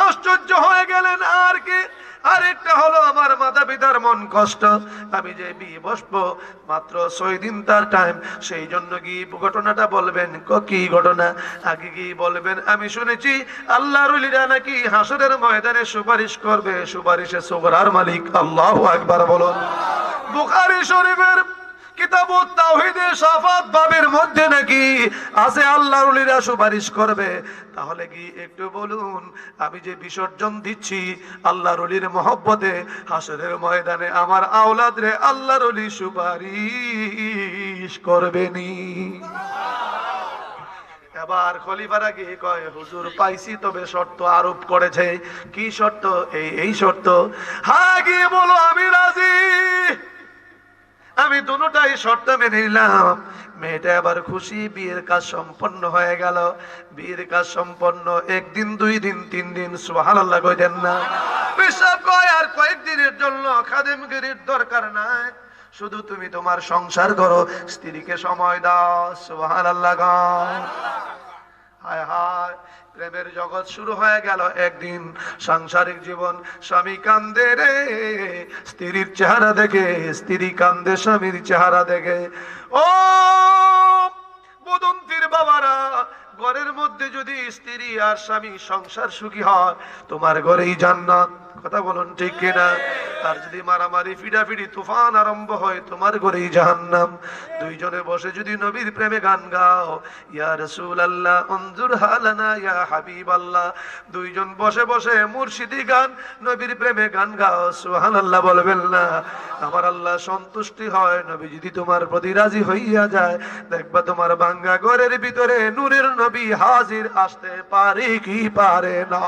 আশ্চর্য হয়ে গেলেন। আর কি? আরেকটা হলো আমার মাতা পিতার মন কষ্ট। আমি যে বিয়ে বসবো মাত্র 6 দিন তার টাইম, সেই জন্য কি ঘটনাটা বলবেন। কি ঘটনা? আগে কি বলবেন আমি শুনেছি আল্লাহর ওলিরা নাকি হাসরের ময়দানে সুপারিশ করবে, সুপারিশে সুগরার মালিক আল্লাহু আকবার বলুন। বুখারী শরীফের কিতাবুত তাওহীদের শাফাত বাবের মধ্যে নাকি আছে আল্লাহর ওলিরা সুপারিশ করবে। তাহলে কি একটু বলুন, আমি যে বিসর্জন দিচ্ছি আল্লাহর ওলির মহব্বতে, হাসরের ময়দানে আমার আওলাদ রে আল্লাহর ওলি সুপারিশ করবেনি। এবার খলিফারা গিয়ে কয় হুজুর পাইছি, তবে শর্ত আরোপ করেছে। কি শর্ত? এই শর্ত। হ্যাঁ গিয়ে বলো আমি রাজি। আমি দুটোটাই শর্ত মেনে নিলাম। মেয়েটা আবার খুশি, বিয়ের কাজ সম্পন্ন হয়ে গেল। বিয়ের কাজ সম্পন্ন 1 দিন 2 দিন 3 দিন সুবহানাল্লাহ কইতেন না? পেশাব কয় আর কয়েকদিনের জন্য খাদেমগিরির দরকার নাই, শুধু তুমি তোমার সংসার করো, স্ত্রীকে সময় দাও। সুবহানাল্লাহ গান। হায় হায়, প্রেমের জগৎ শুরু হয়ে গেল। একদিন সাংসারিক জীবন, স্বামী কান্দে রে স্ত্রীর চেহারা দেখে, স্ত্রী কান্দে স্বামীর চেহারা দেখে। ও বদন্তির বাবারা, ঘরের মধ্যে যদি স্ত্রী আর স্বামী সংসার সুখী হয়, তোমার ঘরেই জান্নাত। কথা বলুন ঠিক কিনা? আর যদি মারামারি ফিডাফিডি তুফান আরম্ভ হয়, তোমার ঘরেই জাহান্নাম। দুইজনে বসে যদি নবীর প্রেমে গান গাও, ইয়া রাসূলুল্লাহ উনজুর হালানা ইয়া হাবিবাল্লাহ, দুইজন বসে বসে মুর্শিদি গান, নবীর প্রেমে গান গাও, সুবহানাল্লাহ বলবেন না? আমার আল্লাহ সন্তুষ্টি হয়। নবী যদি তোমার প্রতি রাজি হইয়া যায়, দেখবা তোমার ভাঙ্গা ঘরের ভিতরে নূরের নবী হাজির। আসতে পারে কি পারে না?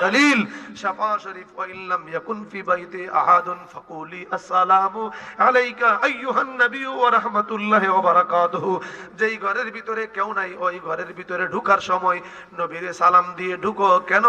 দলিল শাফা শরীফ ওয়া ইল্লাম ইয়াকুন ফি বাইতি আহাদুন ফাকুলি আসসালামু আলাইকা আইয়ুহান নবী ওয়া রাহমাতুল্লাহি ওয়া বারাকাতুহু। যেই ঘরের ভিতরে কেউ নাই ওই ঘরের ভিতরে ঢোকার সময় নবীরে সালাম দিয়ে ঢুকো। কেন?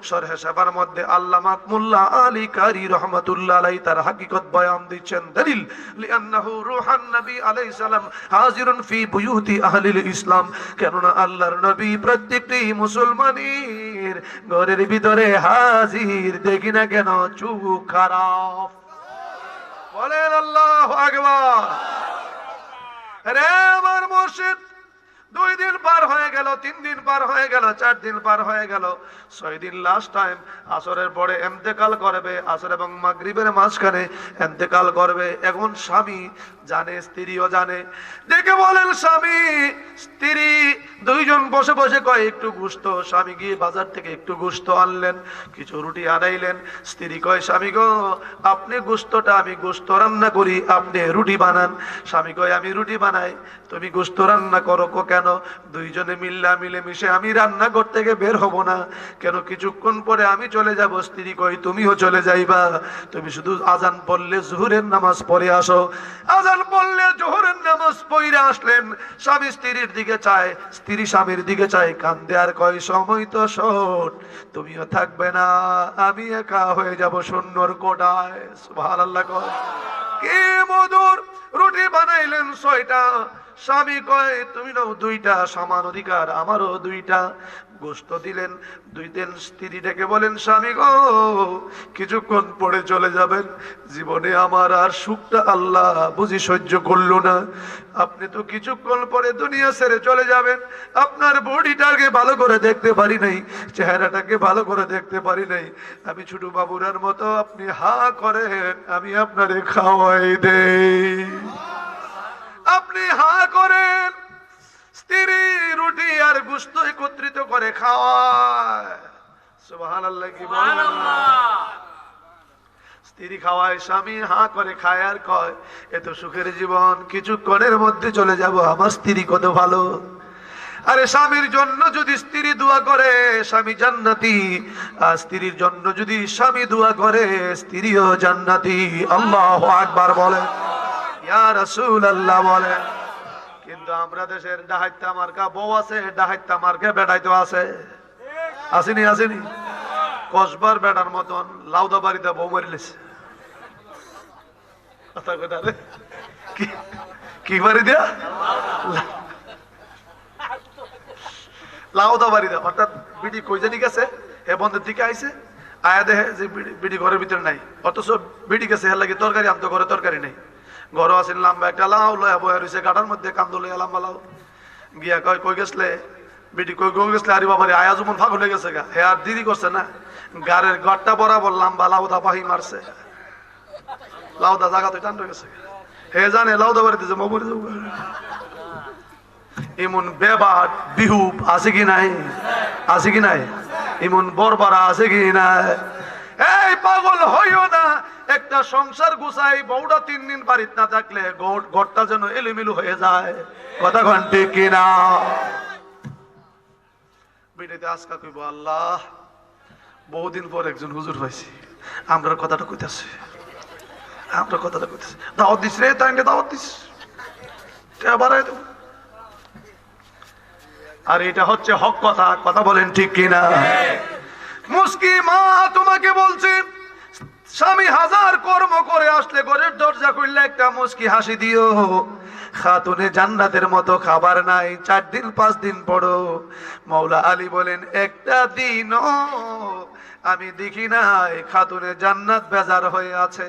শরহে শাফার মধ্যে আল্লামা মোল্লা আলী কারি রহমাতুল্লাহ আলাইহি তার হাকিকত বয়ান দিচ্ছেন। দলিল লিআন্নাহু রূহান নবী আলাইহিস সালাম হাজিরুন ফি বুয়ুতি আহলিল ইসলাম। কেননা আল্লাহর নবী প্রত্যেকটি মুসলমানের ঘরের ভিতরে হাজির। দেখি না কেন চুপ খারাপ? বলেন আল্লাহু আকবার। রে আমার মুর্শিদ, 2 দিন পার হয়ে গেল, 3 দিন পার হয়ে গেল, 4 দিন পার হয়ে গেল, 6 দিন লাস্ট টাইম আসরের পরে ইন্তেকাল করবে। আসর এবং মাগরিবের মাঝখানে ইন্তেকাল করবে। এখন স্বামী জানে, স্ত্রীও জানে। দেখে বলেন স্বামী স্ত্রী দুইজন বসে বসে কয় একটু গোশত। স্বামী গিয়ে বাজার থেকে একটু গোশত আনলেন, কিছু রুটি আনাইলেন। স্ত্রী কয় স্বামী গো, আপনি গোশতটা, আমি গোশত রান্না করি, আপনি রুটি বানান। স্বামী কয় আমি রুটি বানাই, তুমি গোশত রান্না করো কেন? দুইজনে মিলেমিশে আমি রান্নাঘর থেকে বের হব না। কেন? কিছুক্ষণ পরে আমি চলে যাব। স্ত্রী কয় তুমিও চলে যাইবা, তুমি শুধু আজান পড়লে জোহরের নামাজ পড়ে আসো। আজান পড়লে জোহরের নামাজ পড়ে আসলেন। স্বামী স্ত্রীর দিকে চায়, স্ত্রী স্বামীর দিকে চায়, কান্দে আর কয় সময় তো শোন, তুমিও থাকবে না, আমি একা হয়ে যাব শূন্যর কোটায়। সুবহানাল্লাহ। কয় কি মধুর। রুটি বানাইলেন 6টা। স্বামী কয় তুমি নাও 2টা, সমান অধিকার, আমারও 2টা। গোশত দিলেন 2 দিন। স্ত্রী ডেকে বলেন স্বামী গো, কিছুক্ষণ পরে চলে যাবেন, জীবনে আমার আর সুখটা আল্লাহ বুঝি সহ্য করলো না। আপনি তো কিছুক্ষণ পরে দুনিয়া ছেড়ে চলে যাবেন, আপনার বডিটাকে ভালো করে দেখতে পারি নাই, চেহারাটাকে ভালো করে দেখতে পারি নাই। আমি ছোট বাবুরার মতো আপনি হা করেন, আমি আপনারে খাওয়াই দেই। আপনি হা করেন, স্ত্রী রুটি আর গোশত একত্রিত করে খাওয়ায়। সুবহানাল্লাহ। কি বলেন? স্ত্রী খাওয়ায়, স্বামী হা করে খায় আর কয় এত সুখের জীবন, কিছুক্ষণের মধ্যে চলে যাব, আমার স্ত্রী কত ভালো। আরে স্বামীর জন্য যদি স্ত্রী দোয়া করে স্বামী জান্নাতি, আর স্ত্রীর জন্য যদি স্বামী দোয়া করে স্ত্রীও জান্নাতি। আল্লাহু আকবার বলেন, ইয়া রাসূলুল্লাহ বলেন। কিন্তু আমরা দেশের ডাহাইতা মার্কা বউ আছে, ডাহাইতা মার্কা বেড়াই তো আছে, আসেনি? আসেনি? কসবার বেড়ার মতন লাউদা বাড়িতে বউ মারিলেছে। কি বাড়ি দিয়া? লাউদা বাড়ি দেয়া। অর্থাৎ বিডি কই জানি গেছে, এ বন্ধের দিকে আইছে, আয়া দেখে যে বিডি ঘরের ভিতরে নাই, অথচ বিডি গেছে এর লাগে তরকারি আনতো, ঘরে তরকারি নেই। ঘর আসেন লম্বা একটা লাউ লয়া বয়া রয়েছে গাটার মধ্যে, কান্দো লইয়া লম্বা লাউ। গিয়া কয় কই গেছলে? বিডি কই গো গেছলে? আরে বাবা রে, আয়া যেমন ফাগুল হয়ে গেছে গা, হে আর দিদি করছে না, গাড়ের ঘরটা বরাবর লম্বা লাউদা পাহি মারছে, লাউদা জায়গা তো টান গেছে। হে জানে লাউদা বাড়িতে যে মরে যাবো। এমন বেবাদ বিহুব আছে কি নাই? আছে কি নাই? এমন বরবারা আছে কি নাই? এই পাগল হইও না। একটা সংসার গুছাই বউটা 3 দিন বাড়িতে না থাকলে ঘরটা যেন এলোমেলো হয়ে যায়। কথা কন ঠিক কিনা? বিটিতে আজকা কইব আল্লাহ, বহুদিন পর একজন হুজুর পাইছি, আমরা কথাটা কইতাছি, আমরা কথাটা কইতাছি। দাওয়াত দিস রে, তাই দাওয়াত দিস, বাড়াই দেব। আর এটা হচ্ছে হক কথা। কথা বলেন ঠিক কিনা? মুস্কি মা তোমাকে বলছে, স্বামী হাজার কর্ম করে আসলে ঘরের দরজা খুললে একটা মুস্কি হাসি দিও। খাতুনে জান্নাতের মতো খাবার নাই, 4 দিন 5 দিন পড়ো। মাওলা আলী বলেন একটা দিনও আমি দেখি নাই খাতুনে জান্নাত বেজার হয়ে আছে,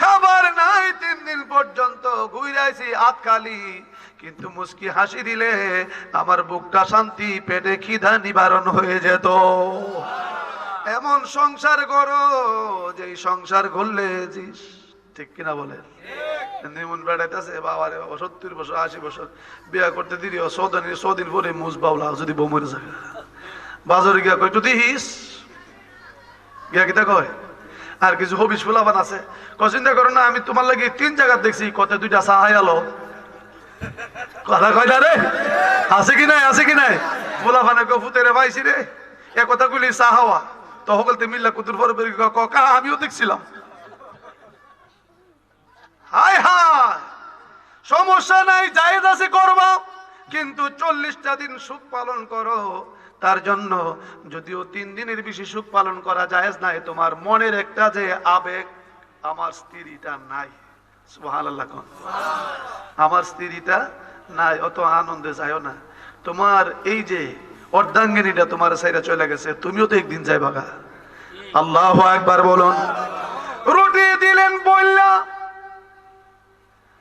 খাবার নাই 3 দিন পর্যন্ত ঘুরাইছি হাত খালি, কিন্তু মুস্কি হাসি দিলে আমার বুকটা শান্তি, পেটে খিদা নিবারণ হয়ে যেত। এমন সংসার করো যেই সংসার করলে ঠিক কিনা বলেন? নিমন বেড়াইতেছে বাবারে বাবা, 70 বছর 80 বছর বিয়া করতে দিদি 100 দিন পরে মুজ বাউলা যদি বউ মরে যায়, বাজারে গিয়া কয় তুই দিস গিয়া কিতা কয়। আর কিছু হবিস ফুলাবান আছে, চিন্তা করো না আমি তোমার লাগে 3 জায়গা দেখছি, কত 2টা চাহাই আলো। কথা কয় না রে, আছে কি নাই? আছে কি নাই? ফুলাবানে ফুতেরে পাইছি রে, এ কথাগুলি সাহাওয়া তো হকলতে মিল্লা কুতুর পরে কা আমিও দেখছিলাম। হায় হায়, সমস্যা নাই, জায়েজ আছে করবা, কিন্তু 40টা দিন সুখ পালন করো। তার জন্য যদিও 3 দিনের বেশি সুখ পালন করা জায়েজ নাই, তোমার মনের একটা যে আবেগ, আমার স্ত্রীটা নাই, সুবহানাল্লাহ, আমার স্ত্রীটা নাই, অত আনন্দে যাইও না। তোমার এই যে অর্ধাঙ্গিনীটা তোমার সাইরা চলে গেছে, তুমিও তো একদিন যাইবা গা। আল্লাহু আকবার বলুন। রুটি দিলেন বললা,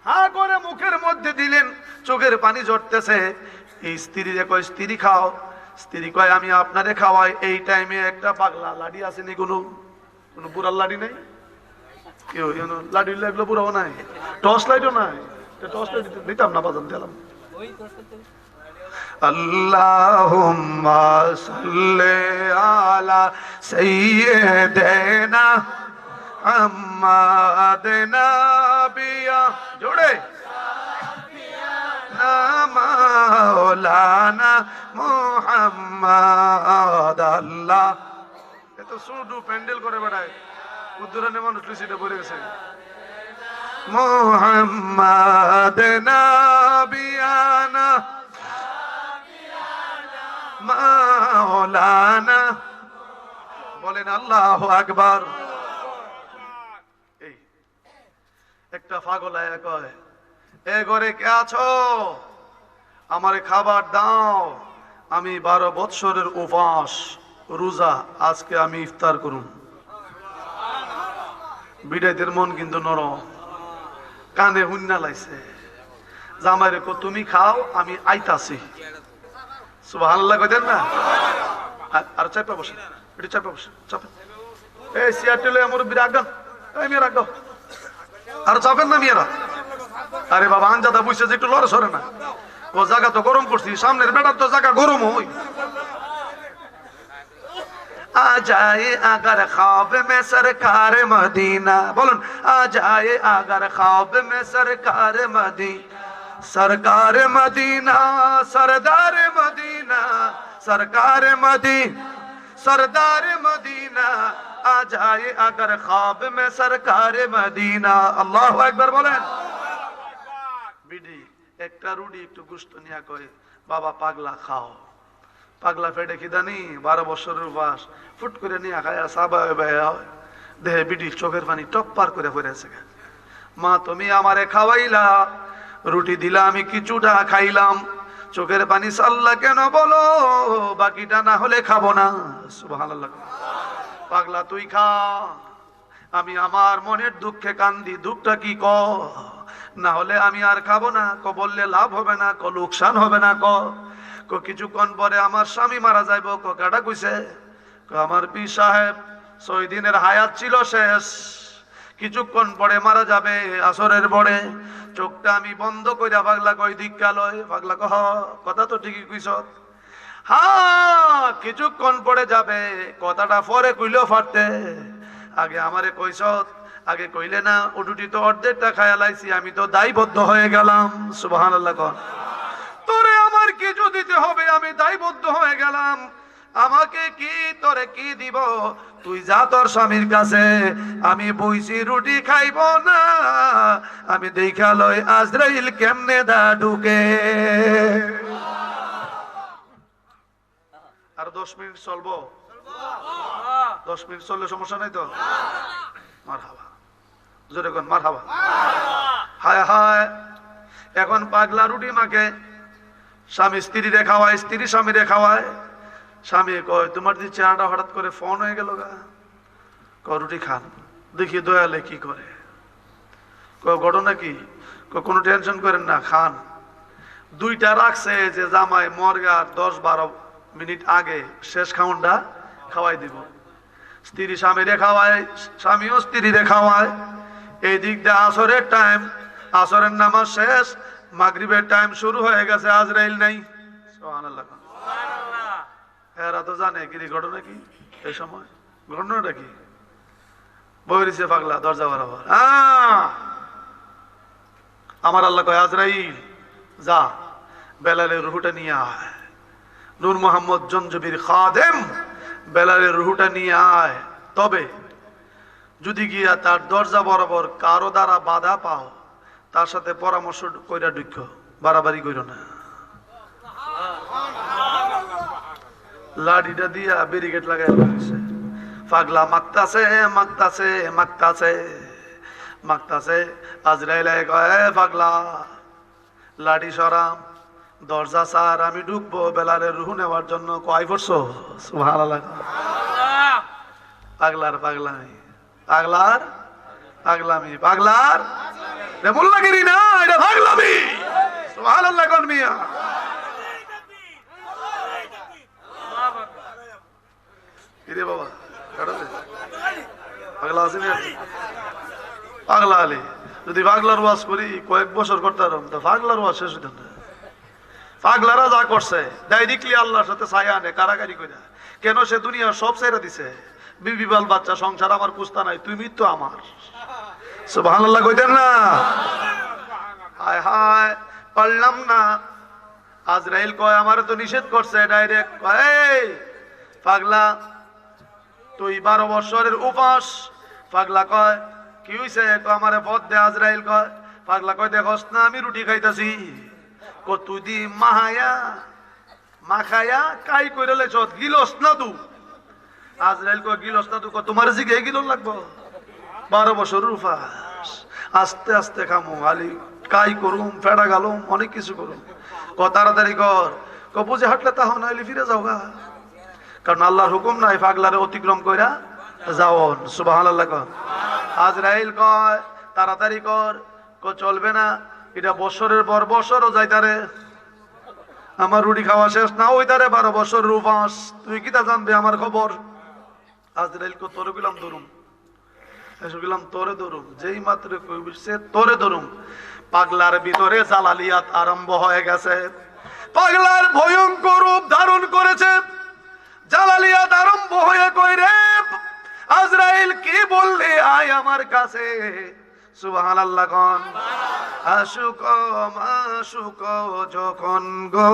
হা করে মুখের মধ্যে দিলেন, চোখের পানি ঝরতেছে। এই স্ত্রীরে কয় স্ত্রী খাও, স্ত্রী কয় আমি আপনারে খাওয়াই। এই টাইমে একটা পাগলা লাডি আসেনি, কোনো বুড়ার লাডি নাই, কেউ লাডি লাগলো বুড়াও নাই, টর্চ লাইটও নাই, টর্চ লাইট দিতাম না, বাজান দিলাম। আল্লাহুম্মা সাল্লি আলা সাইয়্যিদিনা মুহাম্মাদিনা বিয়া জোড়ে মাওলানা মুহাম্মদ। আল্লাহ এত শুধু প্যান্ডেল করে বেড়ায়, উদ্দুরানে মানুষ লুচিটা পড়ে গেছে। মুহাম্মদ নাবিয়ানা মাওলানা, বলেন আল্লাহু আকবার। এই একটা পাগল আয়া কয়, এ ঘরে কে আছো, আমারে খাবার দাও, আমি 12 বৎসরের উপবাস রোজা, আজকে আমি ইফতার করুন। বিড়াইদের মন কিন্তু নরম, কানে হুন্না লাইছে, জামাইরে কো তুমি খাও, আমি আইতাছি। সুবহানাল্লাহ কইতেন না? আর চাপে বসে, এটা চাপে বসে, চাপে। এই সিয়াটেলে আমার বিরাগ দাও, এই মেয়ে রাখ দাও, আর চাপেন না মেয়েরা। আরে বাবা আঞ্জাদা বুঝছে যে একটু লড়ে সরে না, ও জায়গা তো গরম করছি, সামনের বেটার তো জায়গা গরম হই। आ जाए अगर ख्वाब में सरकार मदीना, बोलन आ जाए अगर ख्वाब में सरकार मदीना, सरकार मदीना, सरदार मदीना, सरकार मदीना, सरदार मदीना, आ जाए अगर ख्वाब में सरकार मदीना। अल्लाहु আকবার বলেন। বিডি একটা রুটি একটু গোশত নিয়া কয়, বাবা পাগলা খাও। পাগলা পেটে খিদানি, 12 বছরের বাস, ফুট করে নিয়ে খায়া সাবা দেহে বিডি চোখের পানি টপ পার করে পড়েছে। মা তুমি আমারে খাওয়াইলা, রুটি দিলা, আমি কিছুটা খাইলাম, চোখের পানি সাল্লা কেন বলো, বাকিটা না হলে খাবো না। সুবহানাল্লাহ। পাগলা তুই খা, আমি আমার মনের দুঃখে কান্দি, দুঃখটা কি ক, না হলে আমি আর খাবো না। ক বললে লাভ হবে না, ক লোকসান হবে না, ক কিছুক্ষণ পরে আমার স্বামী মারা যাইব। কাটা কইছে, আমার পীর সাহেব 6 দিনের হায়াত ছিল শেষ, কিছুক্ষণ পরে মারা যাবে, আসরের পরে। চোখটা আমি বন্ধ কইরা পাগলা কই দিক্কালয়, পাগলা কহ কথা তো ঠিকই কইছ, হ্যাঁ কিছুক্ষণ পরে যাবে, কথাটা পরে কইলেও ফাটতে, আগে আমারে কইছ, আগে কইলে না, উডুটি তো অর্ধেকটা খায়া লাইছি, আমি তো দায়বদ্ধ হয়ে গেলাম। সুবহানাল্লাহ। কর তোরে আমার কিছু দিতে হবে, আমি দায়বদ্ধ হয়ে গেলাম, আমাকে কি তোরে কি দিব, তুই যা তোর স্বামীর কাছে, আমি বইছি রুটি খাইব না, আমি দেখা লই আজরাইল কেমনে দা ঢুকে। আর 10 মিনিট চলবো, 10 মিনিট চললে সমস্যা নাই তো? মারহাবা, জোরে কোন মারহাবা। হায় হায়, এখন পাগলা রুটি মাকে, স্বামী স্ত্রীরে খাওয়ায়, স্ত্রী স্বামীরে খাওয়ায়। স্বামী কয় তোমার যে চেহারাটা হঠাৎ করে ফোন হয়ে গেল গা, রুটি খান, দেখি দয়ালে কি করে। ঘটনা কি? কোনো টেনশন করেন না, খান। 2টা রাখছে যে জামাই মরগার 10-12 মিনিট আগে শেষ খাউনটা খাওয়াই দিব। স্ত্রী স্বামীরে খাওয়ায়, স্বামীও স্ত্রীরে খাওয়ায়। এই দিক দিয়ে আসরের টাইম, আসরের নামাজ শেষ, মাগরিবের টাইম শুরু হয়ে গেছে, আজরাইল নাই। সুবহানাল্লাহ। এরা তো জানে কি ঘটনা কি, এই সময় ঘটনাটা কি, বইরিছে পাগলা দরজা বরাবর। আমার আল্লাহ কয় আজরাইল যা, বেলালের রুহুটা নিয়ে আয়। নূর মোহাম্মদ জঞ্জবির খাদেম বেলালের রুহুটা নিয়ে আয়। তবে যদি গিয়া তার দরজা বরাবর কারো দ্বারা বাধা পাও, তার সাথে পরামর্শ কইরা ঢুক, বাড়াবাড়ি কইরো না। লাঠিটা দিয়া ব্যারিকেড লাগাই দিছে। পাগলা মাগতাছে মাগতাছে মাগতাছে মাগতাছে। আজরাইল কয়, পাগলা লাঠি সরাম, দরজা সার, আমি ঢুকবো বেলালের রুহু নেওয়ার জন্য। কয় পড়ছো? সুবহানাল্লাহ। পাগলার পাগলামি, পাগলার পাগলামি, পাগলার মোল্লাগিরি না, এটা পাগলামি। সুবহানাল্লাহ কোন মিয়া। কিরে বাবা, পাগলা আছে না? পাগলা আলী যদি পাগলার ওয়াজ করি কয়েক বছর করতে পারতাম, তো পাগলার ওয়াজ শেষ হইত না। পাগলারা যা করছে ডাইরেক্টলি আল্লাহর সাথে ছায়া আনে কারাগারি করে। কেন? সে দুনিয়া সব ছেড়ে দিছে, বিবি বাল বাচ্চা সংসার আমার কুস্তা নাই, তুমি তো আমার। সুবহানাল্লাহ কইতেন না? হায় হায় পারলাম না। আজরাইল কয়, আমার তো নিষেধ করছে ডাইরেক্ট। এই পাগলা, তুই 12 বছরের উপাস। পাগলা কয়, কি হইছে? আমারে পথ দে। আজরাইল কয়, পাগলা কয়, দেখস না আমি রুটি খাইতাছি। তুই দি মাহায়া মাখায়া কাই করে লেছ, গিলস না তু? আজরাইল কয়, গিলস না তু? তোমার জিগে গিলন লাগবো? 12 বছর উপাস, আস্তে আস্তে খামু, আলি কাই করুম, ফেড়া গালুম, অনেক কিছু করুম। তাড়াতাড়ি কর। বুঝে হাঁটলে তাহ নাইলে ফিরে যাও গা, কারণ আল্লাহর হুকুম নাই পাগলারে অতিক্রম কইরা যাওন। সুবহানাল্লাহ কর। আজরাইল কয়, তাড়াতাড়ি কর। চলবে না, এটা বছরের পর বছরও যাইতারে, আমার রুটি খাওয়া শেষ না ওইতারে। 12 বছর উপাস, তুই কিতা জানবে আমার খবর? আজরাইল কো, তোরে গেলাম ধরুম, এসে গেলাম তোরে ধরুম। যেই মাত্র কইছে তোরে ধরুম, পাগলার ভিতরে জালালিয়াত আরম্ভ হয়ে গেছে। পাগলার ভয়ঙ্কর রূপ ধারণ করেছে। জালালিয়াত আরম্ভ হয়ে কই, রে আজরাইল কি বললে, আয় আমার কাছে। সুবহানাল্লাহ কোন। আশুক মাশুক যখন গো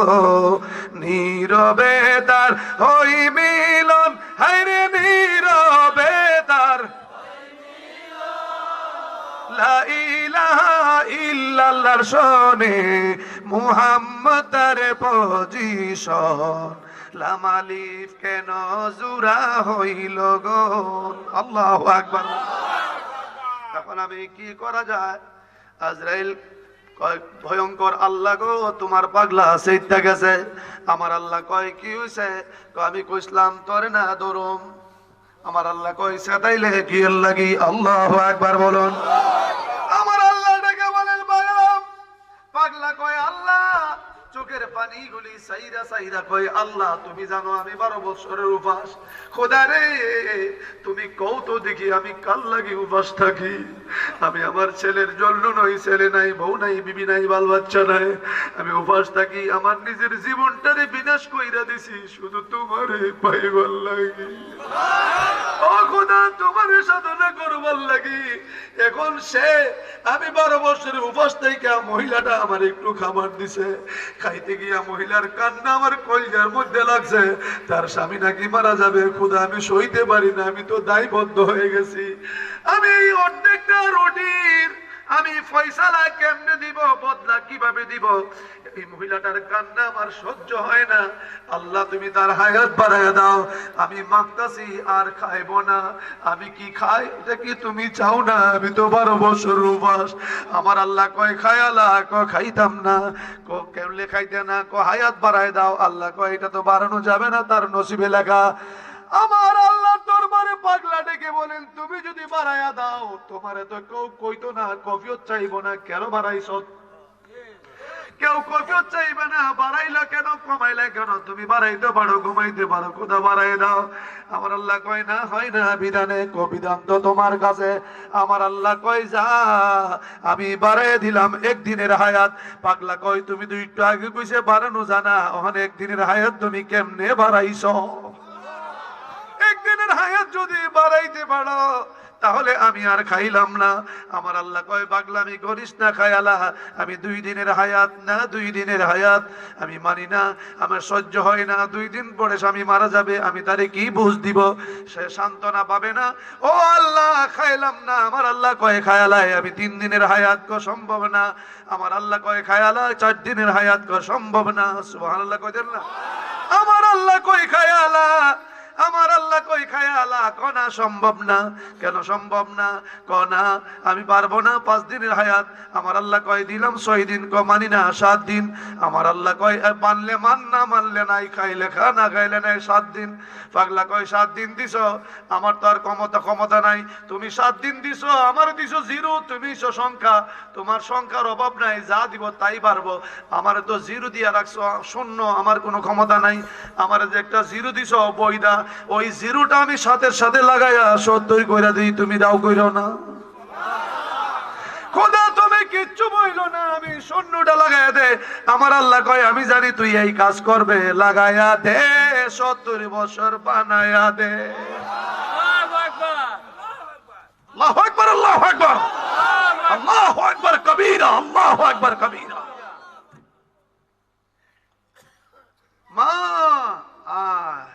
নীরবে তার হই মিলন, হায়রে নীরবে তার লা ইলাহা ইল্লাল্লাহর শোনে মুহাম্মদের পজিশন। লামালিফ কেন জুরা হইল গো। আল্লাহু আকবার। এখন আমি কি করা যায়? আজরাইল কয়, ভয়ঙ্কর আল্লাহ গো, তোমার পাগলা সেইটা গেছে। আমার আল্লাহ কয়, কি হইছে? আমি কইছিলাম তোরে না ধরুম। আমার আল্লাহ কয়, সেটাইলে কি লাগি? আল্লাহু আকবার বলুন। আমার আল্লাহ ডেকে বলেন, পাগলাম। পাগলা কয়, আল্লাহ। চোখের পানি গুলি সাইরা সাইরা কয়, আল্লাহ তুমি জানো আমি 12 বছরের উপাস। খোদা রে, তুমি কও তো দেখি আমি কাল লাগি উপাস থাকি? আমি আমার ছেলের জন্য নই, ছেলে নাই, বউ নাই, বিবি নাই, বাল বাচ্চা নাই, আমি উপাস থাকি। আমার নিজের জীবনটারে বিনাশ কইরা দিছি শুধু তোমারে পাইবার লাগি। ও খোদা, তোমার সাধনা করবার লাগি। এখন সে আমি 12 বছরের উপাস থেকে মহিলাটা আমার একটু খাবার দিছে। খাইতে গিয়া মহিলার কান্না আমার কলিজার মধ্যে লাগছে। তার স্বামী নাকি মারা যাবে। খোদা, আমি সইতে পারি না, আমি তো দায়বদ্ধ হয়ে গেছি। আমি এই অর্ধেকটা রুটির আমি ফয়সালা কেমনে দিব, বদলা কিভাবে দিব? এই মহিলাটার কান্না আমার সহ্য হয় না। আল্লাহ তুমি তার হায়াত বাড়ায় দাও। আমি মাগতাছি আর খাইব না। আমি কি খাই এটা কি তুমি চাও না? আমি তো 12 বছর উপাস। আমার আল্লাহ কয়, খায়ালা? খাইতাম না। কেমনে খাইতে না? হায়াত বাড়ায় দাও। আল্লাহ কয়, এটা তো বাড়ানো যাবে না, তার নসিবে লেখা। আমার আল্লাহ দরবারে পাগলা ডেকে বলেন, তুমি যদি বাড়াইয়া দাও, তোমারে তো কেউ কইতো না, কফিয়ত চাইবো না, কেন বাড়াইছ? কেউ কফিয়ত চাইবে না, বাড়াইলা কেন, কমাইলা কেন? তুমি বাড়াইতে পারো, কমাইতে পারো, কোথা বাড়াই দাও। আমার আল্লাহ কয়, না হয় না, বিধানে বিধান তো তোমার কাছে। আমার আল্লাহ কয়, যা আমি বাড়াই দিলাম একদিনের হায়াত। পাগলা কয়, তুমি তো একটু আগে কইছে বাড়ানো জানা, ওখানে একদিনের হায়াত তুমি কেমনে বাড়াইছ? একদিনের হায়াত যদি বাড়াইতে পারো, তাহলে আমি আর খাইলাম না। আমার আল্লাহ কয় পাগলামি করিস না খায়ালা, আমি 2 দিনের হায়াত না, 2 দিনের হায়াত আমি মানি না, আমার সহ্য হয় না, 2 দিন পরে স্বামী মারা যাবে, আমি তারে কি বুঝ দিব? সে সান্ত্বনা পাবে না। ও আল্লাহ খাইলাম না। আমার আল্লাহ কয় খায়ালায় আমি 3 দিনের হায়াত কো সম্ভব না। আমার আল্লাহ কয় খায়ালা 4 দিনের হায়াত কো সম্ভব না। সুবহানাল্লাহ কয় দেন না। আমার আল্লাহ কয় খায়ালা, আমার আল্লাহ কই খায়ালা, কনা সম্ভব না। কেন সম্ভব না? কনা আমি পারবো না 5 দিনের হায়াত। আমার আল্লাহ কয় দিলাম 6 দিন, ক মানি না 7 দিন। আমার আল্লাহ কয় মানলে মান, না মানলে নাই, খাইলে খা, না খাইলে নাই 7 দিন। পাগলা কয় 7 দিন দিছো, আমার তো আর ক্ষমতা নাই। তুমি 7 দিন দিছো, আমার দিছো 0, তুমি দিছো সংখ্যা, তোমার সংখ্যার অভাব নাই, যা দিব তাই পারবো। আমার তো 0 দিয়া রাখছো, শূন্য, আমার কোনো ক্ষমতা নাই। আমার যে একটা 0 দিছো বইদা, ওই 0টা আমি সাথে সাথে লাগাইয়া 70 কইরা দিই, তুমি দাও কইরো না। খোদা তুমি কিচ্ছু বইলো না, আমি 0টা লাগাইয়া দে। আমার আল্লাহ কয় আমি জানি তুই এই কাজ করবে, লাগাইয়া দে, 70 বছর বানায়া দে। আল্লাহু আকবার, আল্লাহু আকবার, আল্লাহু আকবার কবীরা, আল্লাহু আকবার কবীরা। মা আয়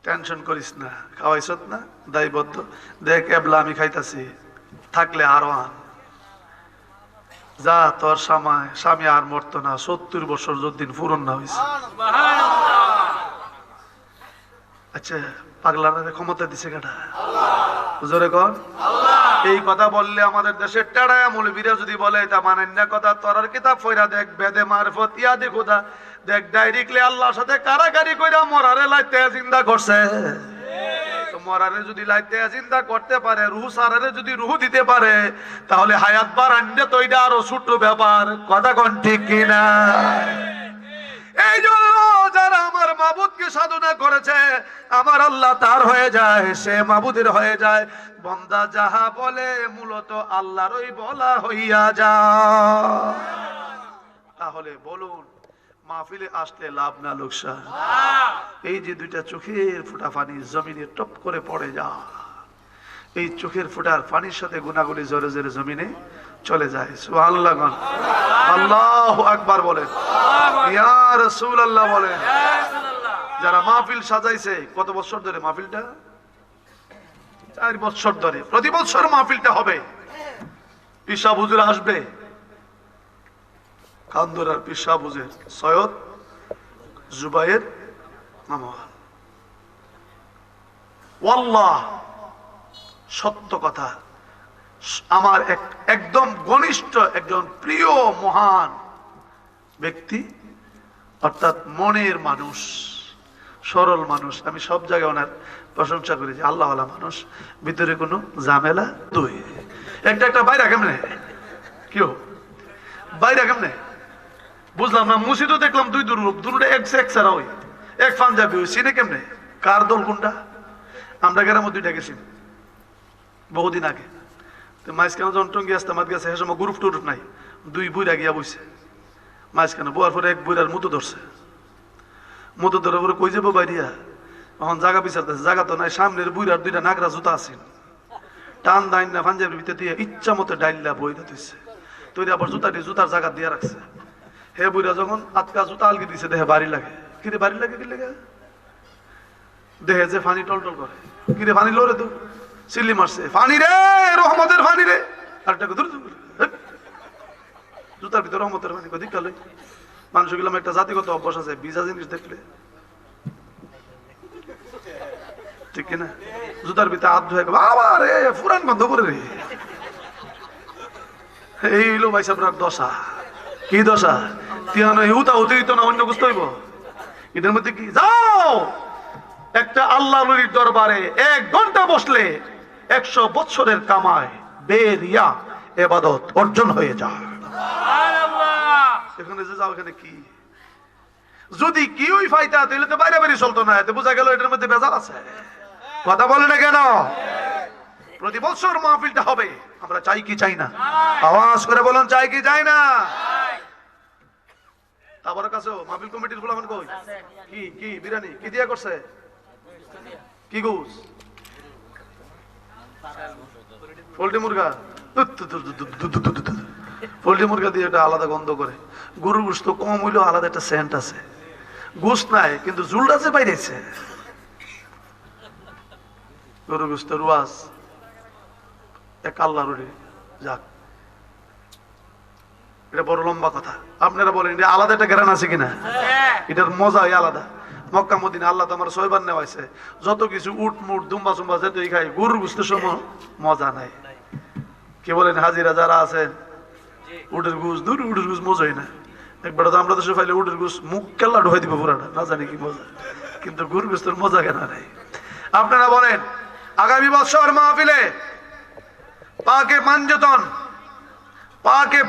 টেনশন করিস না, খাওয়াইছ না দায়বদ্ধ, দেখ এবলা আমি খাইতাছি, থাকলে আরো আন। যা তোর স্বামী আর মরতো না, 70 বছর যতদিন পূরণ না হয়েছে। আচ্ছা পাগলার ক্ষমতা দিছে কেটা? জোরে কর। এই কথা বললে আমাদের দেশের টেড়ায়া মৌলবীরা যদি বলে এটা মানেন না কথা, তোরার কিতাব ফয়রা দেখ, বেদে মারফত ইয়াদে খোদা দেখ, ডাইরেক্টলি আল্লাহর সাথে কারাকারি কইরা মরারে লাইতে জিন্দা করছে। তো মরারে যদি লাইতে জিন্দা করতে পারে, রুহ সারারে যদি রুহ দিতে পারে, তাহলে হায়াত বাড়ান্ডে তো এটা আরো ছোট ব্যাপার। কথা কোন ঠিক কিনা? এই জন্য যারা আমার মাবুদকে সাধনা করেছে, আমার আল্লাহ তার হয়ে যায়, সে মাবুদের হয়ে যায়। বান্দা যাহা বলে মূলত আল্লাহরই বলা হইয়া যায়। তাহলে বলুন মাহফিলে আসলে লাভ না লোকসান? এই যে 2টা চোখের ফোঁটা পানি জমিনে টপ করে পড়ে যায়, এই চোখের ফোঁটার পানির সাথে গুনাগুলি জোরে জোরে জমিনে চলে যায়। সুবহানাল্লাহ, আল্লাহু আকবার বলেন, ইয়া রাসূলুল্লাহ বলেন। যারা মাহফিল সাজাইছে, কত বছর ধরে মাহফিলটা? 4 বছর ধরে। প্রতি বছর মাহফিলটা হবে, পিসা হুজুর আসবে, কান্দুরার পিসা হুজুর সৈয়দ জুবায়ের মামা। ওয়াল্লাহ সত্য কথা, আমার একদম ঘনিষ্ঠ একজন প্রিয় মহান ব্যক্তি, অর্থাৎ মনের মানুষ, সরল মানুষ। আমি সব জায়গায় ওনার প্রশংসা করি যে আল্লাহওয়ালা মানুষ, ভিতরে কোনো ঝামেলা। 2 একটা বাইরা কেমনে, কেউ বাইরা কেমনে বুঝলাম না। মসজিদও দেখলাম 2 দুরূপ, দুটো এক ছাড়া ওই এক পাঞ্জাবি, ওই সিনে কেমনে? কার দল কোনটা? আমরা গ্রামে 2টা গেছি বহুদিন আগে। তো মাঝখানে যখন টঙ্গি আসতে মাত গেছে, সে সময় গ্রুপ টুরুপ নাই, 2 বুইরা গিয়া বইছে মাঝখানে। বোয়ার পরে এক বুইরার মতো ধরছে, মতো ধরে পরে কই যাবো বাইরিয়া, এখন জায়গা বিচারতেছে, জায়গা তো নাই। সামনের বুইরার 2টা নাগরা জুতা আছে, টান দাইন না পাঞ্জাবির ভিতরে দিয়ে ইচ্ছা মতো ডাইল্লা বইরা দিচ্ছে। তৈরি আবার জুতার জায়গা দিয়ে রাখছে। হে বুইরা যখন আটকা জুতা আলগি দিছে, দেহে বাড়ি লাগে। কিরে বাড়ি লাগে? কি লেগে? দেহে যে ফানি টলটল করে। কিরে ফানি লোরে তো চিল্লি মারছে, ফানি রে, রহমতের ফানি রে। আরেকটাকে ধরে জুতার ভিতরে রহমতের ফানি কদিক কালে। মানুষ গেলাম একটা জাতিগত অভ্যাস আছে, ভিজা জিনিস দেখলে, ঠিক কিনা? জুতার ভিতরে হাত ধুয়ে আবার ফুরান গন্ধ করে রে। এই হইলো ভাই সাহেব দশা। কি দশা? তিয়ানো ইউতা অতিরিক্ত না অন্য বুঝতে হইব। এটার মধ্যে কি, যাও একটা আল্লাহ নবীর দরবারে 1 ঘন্টা বসলে 100 বছরের কামায় বেরিয়া ইবাদত অর্জন হয়ে যায়। এখানে যে যাও, এখানে কি যদি কিউই ফাইতা, তাহলে তো বাইরে বাইরে চলতো না। এতে বোঝা গেল এটার মধ্যে বেজাল আছে। কথা বলে না কেন? প্রতি বছর মাহফিলটা হবে, আমরা চাই কি চাই না? আওয়াজ করে বলুন, চাই কি চাই না? তারপরে কাছে মাহফিল কমিটির ফুলামান কই কি কি বিরিয়ানি কি দিয়া করছে? কি গোস? পোল্ট্রি মুরগা। পোল্ট্রি মুরগা দিয়ে এটা আলাদা গন্ধ করে। গরুর গোস তো কম হইলেও আলাদা একটা সেন্ট আছে। গোস নাই কিন্তু জুলটা যে বাইরেছে। গরুর গোস তো রুয়াজ এক আল্লাহর ওলি। যাক, এটা বড় লম্বা কথা। আপনারা বলেন এটা আলাদা একটা জ্ঞান আছে কিনা? এটার মজাই আলাদা। মক্কা মদিনা আল্লাহ তো আমার 6 বার নেওয়াইছে। যত কিছু উট মুট দুম্বা চুম্বা যেতেই খাই, গরুর গোস্তের সময় মজা নাই। কে বলেন হাজিরা যারা আছেন? উটের গুস দূর, উটের গুস মজাই না। একবার তো আমরা দেশে পাইলে উটের গুস মুখ কেল্লা ঢোকাই দিব পুরাটা, না জানি কি মজা। কিন্তু গরুর গোস্তের মজা কেন নাই? আপনারা বলেন আগামী বছর মাহফিলে পাকে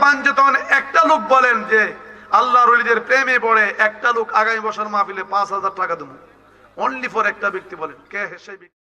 পাঞ্জতন একটা লোক বলেন যে আল্লাহর ওলিদের প্রেমে পড়ে একটা লোক আগামী বছর মাহফিলে 5,000 টাকা দেবো। অনলি ফর একটা ব্যক্তি বলেন, কে সেই ব্যক্তি?